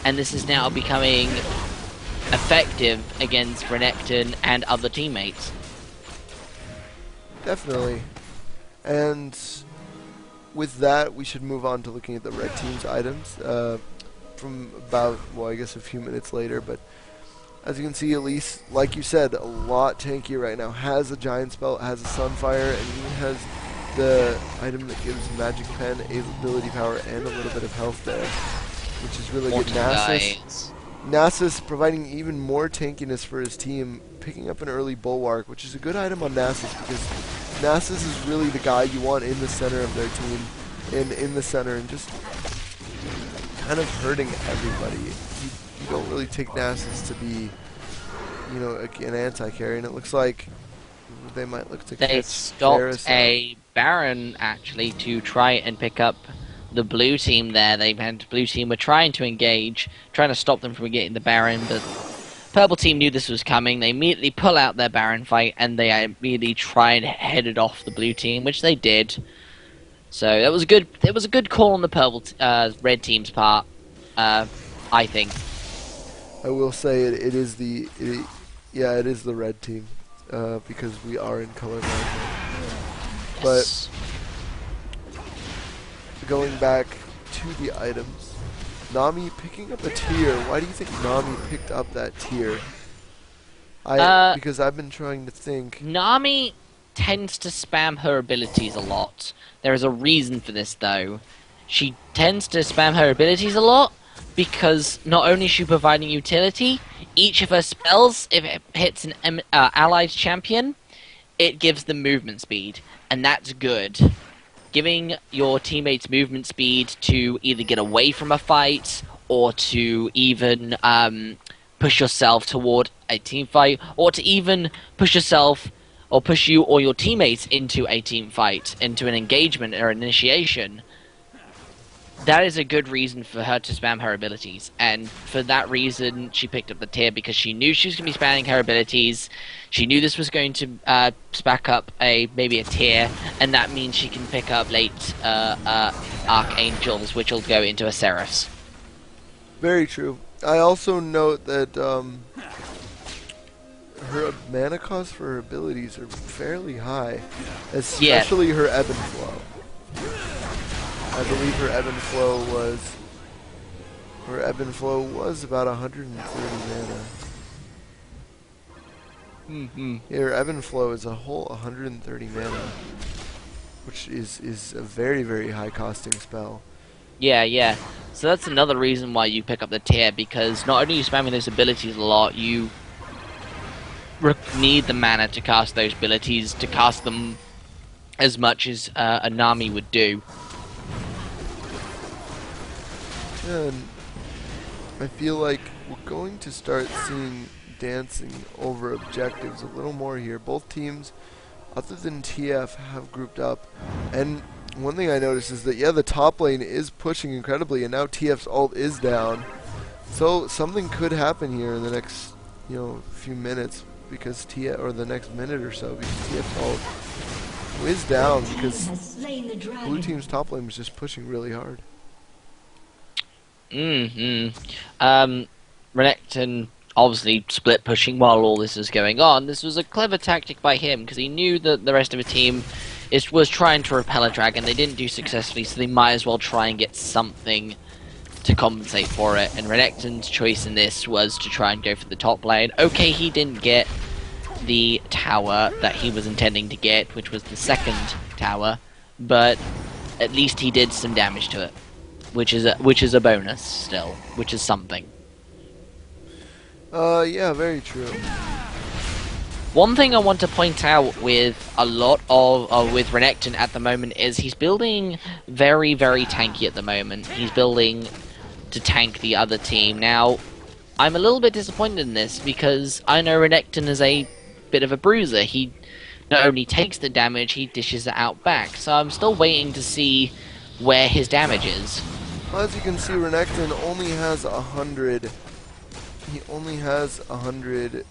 and this is now becoming effective against Renekton and other teammates. Definitely. And with that, we should move on to looking at the red team's items from about, well, I guess a few minutes later. But as you can see, Elise, like you said, a lot tankier right now. Has a giant spell, has a Sunfire, and even has the item that gives Magic Pen ability power and a little bit of health there, which is really good. Nasus providing even more tankiness for his team, picking up an early Bulwark, which is a good item on Nasus, because Nasus is really the guy you want in the center of their team, in the center, and just kind of hurting everybody. You don't really take Nasus to be, you know, an anti-carry, and it looks like they might look to They stopped a Baron, actually, to try and pick up the blue team there. Blue team were trying to engage, trying to stop them from getting the Baron, but purple team knew this was coming. They immediately pull out their Baron fight, and they immediately tried headed off the blue team, which they did. So it was a good call on the red team's part, I think. I will say it is the red team, because we are in color line. Yes. But going back to the items, Nami picking up a tier. Why do you think Nami picked up that tier? Because I've been trying to think. Nami tends to spam her abilities a lot. There is a reason for this, though. She tends to spam her abilities a lot because not only is she providing utility, each of her spells, if it hits an allied champion, it gives them movement speed, and that's good. giving your teammates movement speed to either get away from a fight or to even push yourself toward a team fight, or to even push yourself or push you or your teammates into a team fight, into an engagement or initiation. That is a good reason for her to spam her abilities, and for that reason she picked up the tier, because she knew she was going to be spamming her abilities. She knew this was going to spec up maybe a tier, and that means she can pick up late Archangels, which will go into a Seraphs. Very true. I also note that her mana cost for her abilities are fairly high, especially her ebb and flow. I believe her ebb and flow was about 130 mana. Yeah, her ebb and flow is a whole 130 mana, which is a very, very high costing spell. Yeah. So that's another reason why you pick up the tier, because not only are you spamming those abilities a lot, you need the mana to cast those abilities, to cast them as much as a Nami would do. And I feel like we're going to start seeing dancing over objectives a little more here. Both teams, other than TF, have grouped up. And one thing I noticed is that, yeah, the top lane is pushing incredibly, and now TF's ult is down. So something could happen here in the next, few minutes, because or the next minute or so, because TF's ult is down, because blue team's top lane was just pushing really hard. Renekton obviously split pushing while all this is going on. This was a clever tactic by him, because he knew that the rest of the team was trying to repel a dragon. They didn't do successfully, so they might as well try and get something to compensate for it. And Renekton's choice in this was to try and go for the top lane. Okay, he didn't get the tower that he was intending to get, which was the second tower, but at least he did some damage to it, which is a bonus still, which is something. Yeah, very true. One thing I want to point out with a lot of with Renekton at the moment is he's building very, very tanky at the moment. He's building to tank the other team. Now, I'm a little bit disappointed in this, because I know Renekton is a bit of a bruiser. He not only takes the damage, he dishes it out back. So I'm still waiting to see where his damage is. Well, as you can see, Renekton only has 100. He only has 100.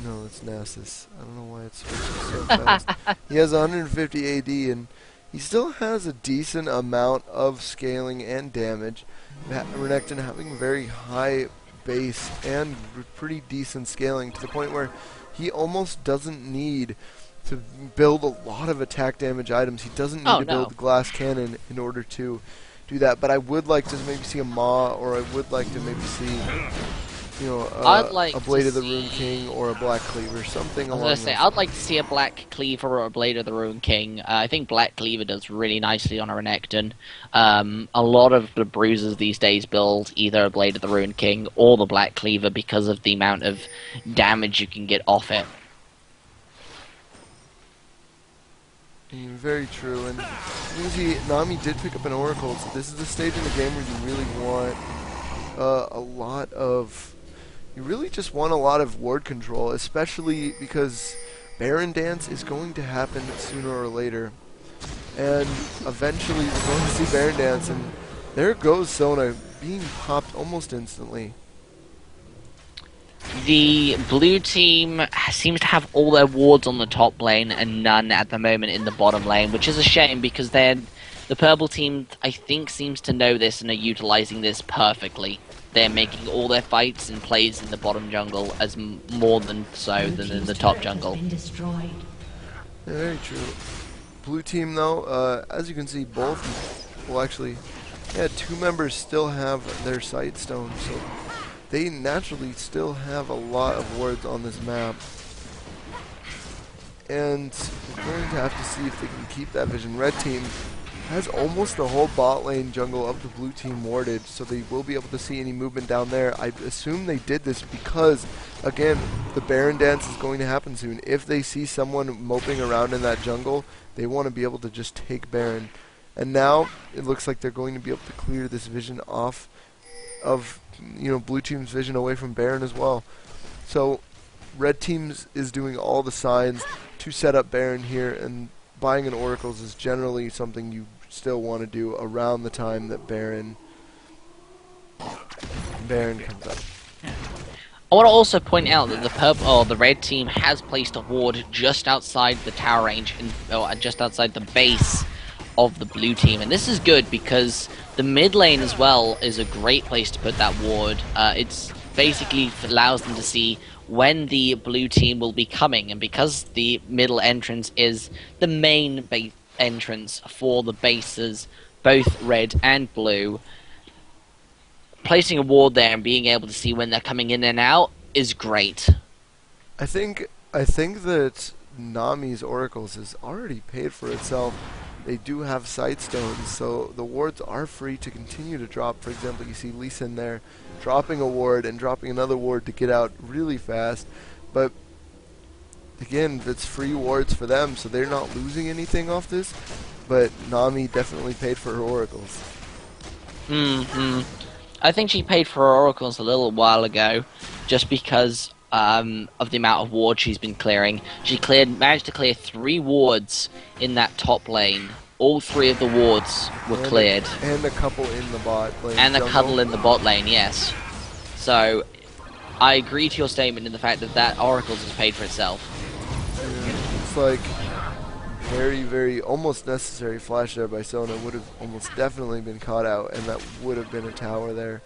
No, it's Nasus. I don't know why it's switching so fast. He has 150 AD, and he still has a decent amount of scaling and damage. Renekton having very high base and pretty decent scaling, to the point where he almost doesn't need to build a lot of attack damage items. He doesn't need to build glass cannon in order to do that. But I would like to maybe see a Maw, or I would like to maybe see, a Blade of the Rune King or a Black Cleaver, something along those lines. I'd like to see a Black Cleaver or a Blade of the Rune King. I think Black Cleaver does really nicely on a Renekton. A lot of the bruisers these days build either a Blade of the Rune King or the Black Cleaver, because of the amount of damage you can get off it. Very true, and you can see Nami did pick up an Oracle, so this is the stage in the game where you really want you really just want a lot of ward control, especially because Baron Dance is going to happen sooner or later, and eventually we're going to see Baron Dance, and there goes Sona being popped almost instantly. The blue team seems to have all their wards on the top lane and none at the moment in the bottom lane, which is a shame, because the purple team, I think, seems to know this and are utilizing this perfectly. They're making all their fights and plays in the bottom jungle as more than so than in the top jungle. Yeah, very true. Blue team, though, as you can see, both, well, actually, yeah, two members still have their sight stone, so they naturally still have a lot of wards on this map. And we're going to have to see if they can keep that vision. Red team has almost the whole bot lane jungle of the blue team warded, so they will be able to see any movement down there. I assume they did this because, again, the Baron Dance is going to happen soon. If they see someone moping around in that jungle, they want to be able to just take Baron. And now it looks like they're going to be able to clear this vision off of, blue team's vision away from Baron as well. So red teams is doing all the signs to set up Baron here, and buying an Oracles is generally something you still want to do around the time that Baron comes up. I want to also point out that the red team has placed a ward just outside the tower range, just outside the base of the blue team, and this is good because the mid lane as well is a great place to put that ward. It's basically allows them to see when the blue team will be coming, and because the middle entrance is the main base entrance for the bases, both red and blue, placing a ward there and being able to see when they're coming in and out is great. I think that Nami's Oracles has already paid for itself. They do have sight stones, so the wards are free to continue to drop. For example, you see Lee Sin there dropping a ward and dropping another ward to get out really fast. But again, that's free wards for them, so they're not losing anything off this. But Nami definitely paid for her Oracles. I think she paid for her Oracles a little while ago, just because of the amount of wards she's been clearing. She managed to clear 3 wards in that top lane. All 3 of the wards were cleared. And a couple in the bot lane. And a couple in the bot lane, yes. So, I agree to your statement in the fact that Oracles has paid for itself. Yeah, it's like very, very almost necessary flash there by Sona. Would have almost definitely been caught out, and that would have been a tower there.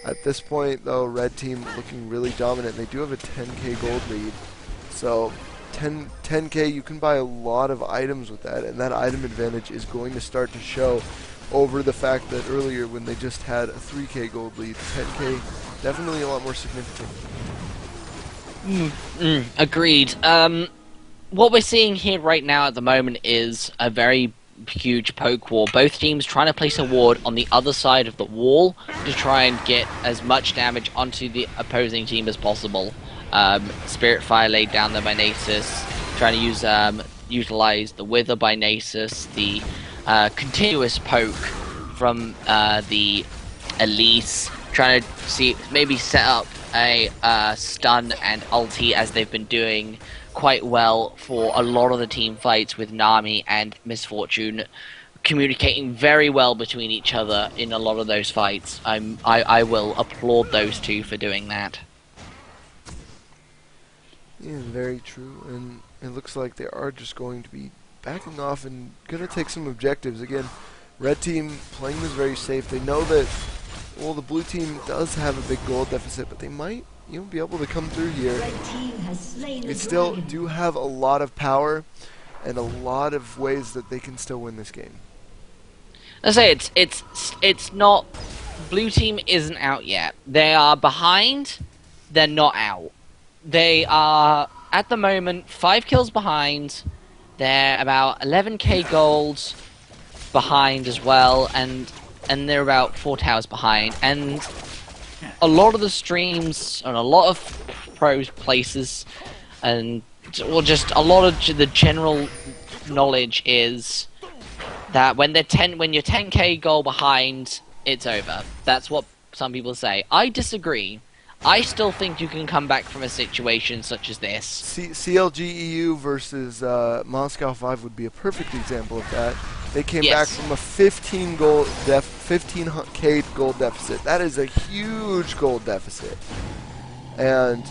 At this point, though, red team looking really dominant. They do have a 10k gold lead, so 10k, you can buy a lot of items with that, and that item advantage is going to start to show over the fact that earlier when they just had a 3k gold lead, 10k definitely a lot more significant. Agreed. What we're seeing here right now at the moment is a very huge poke war. Both teams trying to place a ward on the other side of the wall to try and get as much damage onto the opposing team as possible. Spirit Fire laid down there by Nasus, trying to utilize the Wither by Nasus, the continuous poke from the Elise, trying to maybe set up a stun and ulti as they've been doing quite well for a lot of the team fights, with Nami and Miss Fortune communicating very well between each other in a lot of those fights. I will applaud those two for doing that. Yeah, very true, and it looks like they are just going to be backing off and going to take some objectives. Again, red team playing this very safe. They know that, well, the blue team does have a big gold deficit, but they might be able to come through here. They still do have a lot of power and a lot of ways that they can still win this game. I say it's not. Blue team isn't out yet. They are behind. They're not out. They are at the moment 5 kills behind. They're about 11k gold behind as well, and they're about 4 towers behind. And a lot of the streams and a lot of pros places, and just a lot of the general knowledge is that when you're 10k goal behind, it's over. That's what some people say. I disagree. I still think you can come back from a situation such as this. CLG EU versus Moscow 5 would be a perfect example of that. They came back from a 15k gold deficit. That is a huge gold deficit. And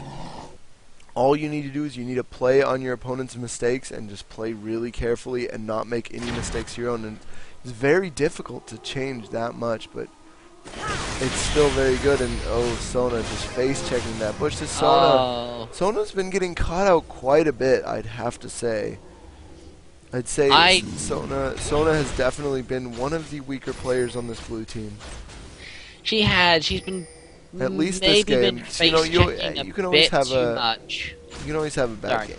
all you need to do is you need to play on your opponent's mistakes and just play really carefully and not make any mistakes your own. And it's very difficult to change that much, but it's still very good. And Sona just face checking that bush. This Sona, Sona's been getting caught out quite a bit, I'd have to say. I'd say Sona has definitely been one of the weaker players on this blue team. She's been at least this game. You can always have you can always have a bad game.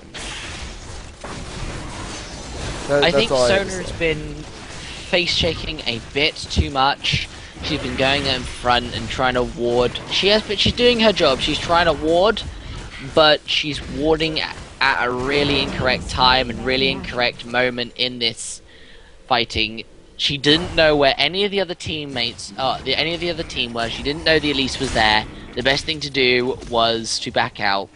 I think Sona's been face shaking a bit too much. She's been going in front and trying to ward. She's doing her job. She's trying to ward, but she's warding at a really incorrect time and really incorrect moment in this fighting. She didn't know where any of the other teammates, any of the other team were. She didn't know the Elise was there. The best thing to do was to back out.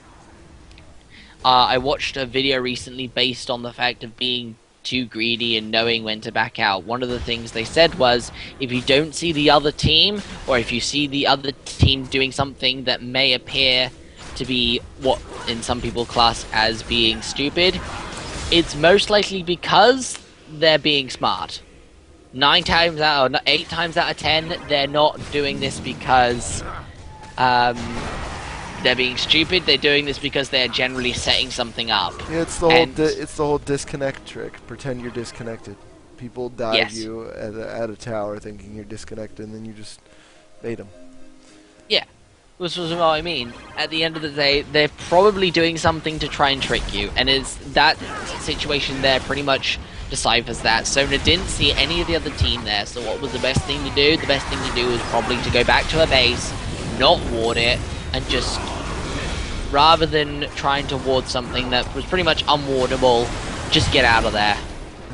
I watched a video recently based on the fact of being too greedy and knowing when to back out. One of the things they said was, if you don't see the other team, or if you see the other team doing something that may appear to be what in some people class as being stupid, it's most likely because they're being smart. 8 times out of 10, they're not doing this because they're being stupid. They're doing this because they're generally setting something up. Yeah, it's the whole disconnect trick. Pretend you're disconnected. People dive Yes. you at a tower thinking you're disconnected, and then you just bait them. Which was what I mean. At the end of the day, they're probably doing something to try and trick you, and is that situation there pretty much deciphers that. Sona didn't see any of the other team there, so what was the best thing to do? The best thing to do was probably to go back to her base, not ward it, and just, rather than trying to ward something that was pretty much unwardable, just get out of there.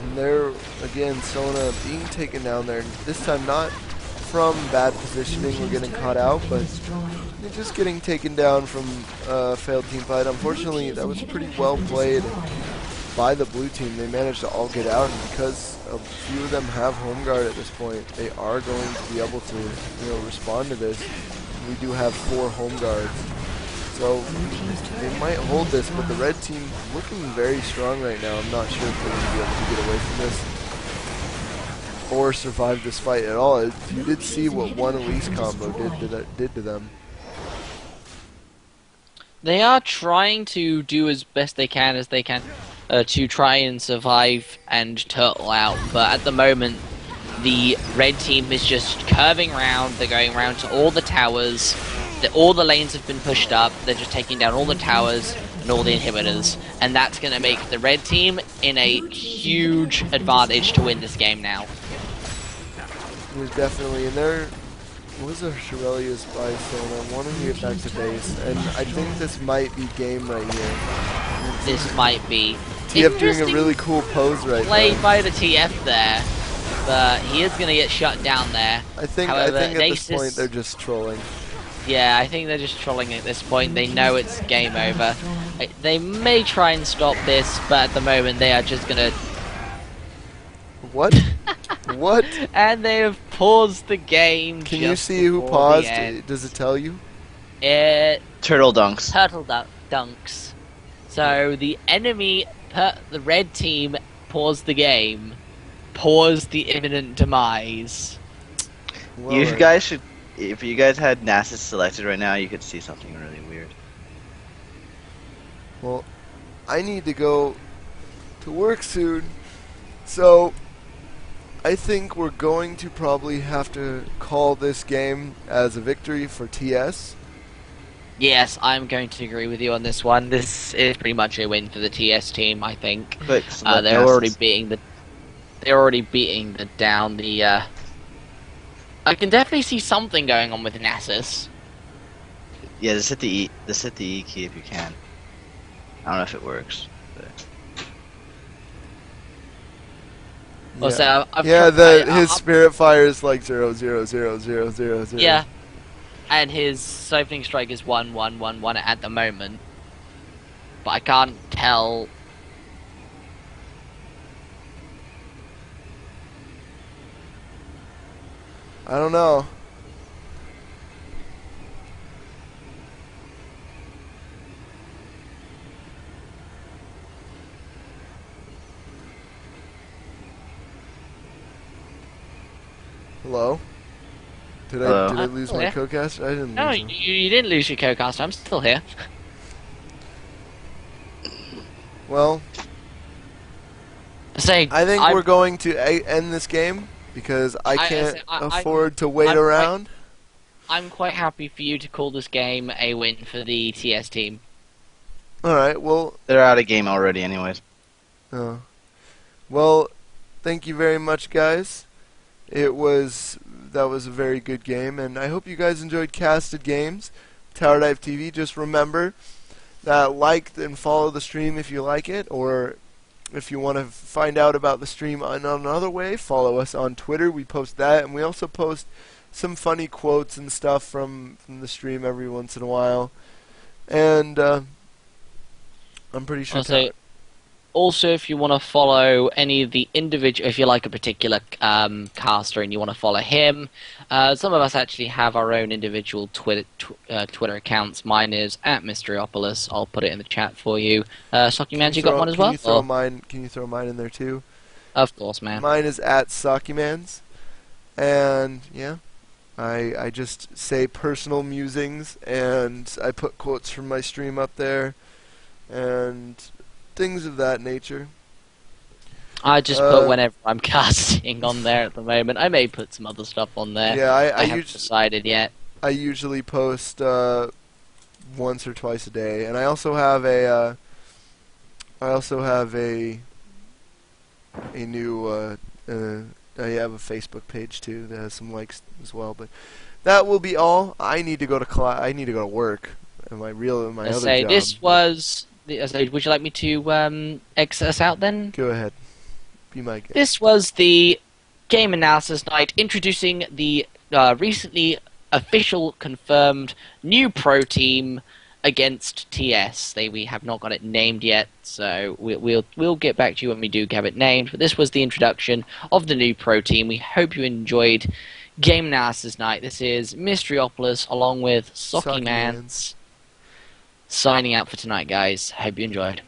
And there, again, Sona being taken down there. This time not from bad positioning, we're getting caught out, but just getting taken down from a failed team fight. Unfortunately, that was pretty well played by the blue team. They managed to all get out, and because a few of them have home guard at this point, they are going to be able to, respond to this. We do have 4 home guards, so they might hold this, but the red team looking very strong right now. I'm not sure if they're going to be able to get away from this or survive this fight at all. You did see what one Elise combo did to them. They are trying to do as best they can to try and survive and turtle out, but at the moment the red team is just curving around. They're going around to all the towers. All the lanes have been pushed up. They're just taking down all the towers and all the inhibitors, and that's going to make the red team in a huge advantage to win this game now. It was definitely in there. Was a Shirelia's by Sona wanting to get back to base, and I think this might be game right here. This might be TF doing a interesting really cool pose right play now. by the TF there, but he is going to get shut down there. I think However, at this Nasus- point they're just trolling. Yeah, I think they're just trolling at this point. They know it's game over. They may try and stop this, but at the moment they are just going to... What? What? And they have paused the game. Can you just see who before paused? the end. Does it tell you? Turtle dunks. Turtle dunks. So the enemy, the red team, paused the game, paused the imminent demise. Well, You guys should. If you guys had Nasus selected right now, you could see something really weird. Well, I need to go to work soon, so I think we're going to probably have to call this game as a victory for TS. Yes, I'm going to agree with you on this one. This is pretty much a win for the TS team, I think. Quick, select They're Nasus. already beating the I can definitely see something going on with Nasus. Yeah, just hit the E key if you can. I don't know if it works. But Also, His spirit fire is like 0, 0, 0, 0, 0, 0. Yeah, and his siphoning strike is 1, 1, 1, 1 at the moment, but I can't tell. I don't know. Hello? Did Hello. I lose my Yeah. co-cast? I didn't No, lose him. you didn't lose your co-cast. I'm still here. Well, Say, I think we're going to end this game because I can't afford to wait I'm around. I'm quite happy for you to call this game a win for the TS team. Alright, well, they're out of game already, anyways. well, thank you very much, guys. That was a very good game, and I hope you guys enjoyed Casted Games, Tower Dive TV. Just remember that like and follow the stream if you like it, or If you want to find out about the stream in another way, follow us on Twitter. We post that, and we also post some funny quotes and stuff from the stream every once in a while. And I'm pretty sure. Also, if you want to follow any of the individual, if you like a particular caster and you want to follow him, some of us actually have our own individual Twitter accounts. Mine is @Mysteriopolis. I'll put it in the chat for you. Sockymans, you got one as well? Can you throw mine in there too? Of course, man. Mine is @Sockymans, and yeah, I just say personal musings, and I put quotes from my stream up there, and things of that nature. I just put whenever I'm casting on there at the moment. I may put some other stuff on there. Yeah, I haven't decided yet. I usually post once or twice a day, and I also have a new I have a Facebook page too that has some likes as well. But that will be all. I need to go to I need to go to work. My other job. This was. Would you like me to exit us out then? Go ahead. Be my guest. This was the Game Analysis Night introducing the recently official confirmed new pro team against TS. We have not got it named yet, so we'll get back to you when we do have it named. But this was the introduction of the new pro team. We hope you enjoyed Game Analysis Night. This is Mysteriopolis along with Sockymans. Signing out for tonight, guys. Hope you enjoyed.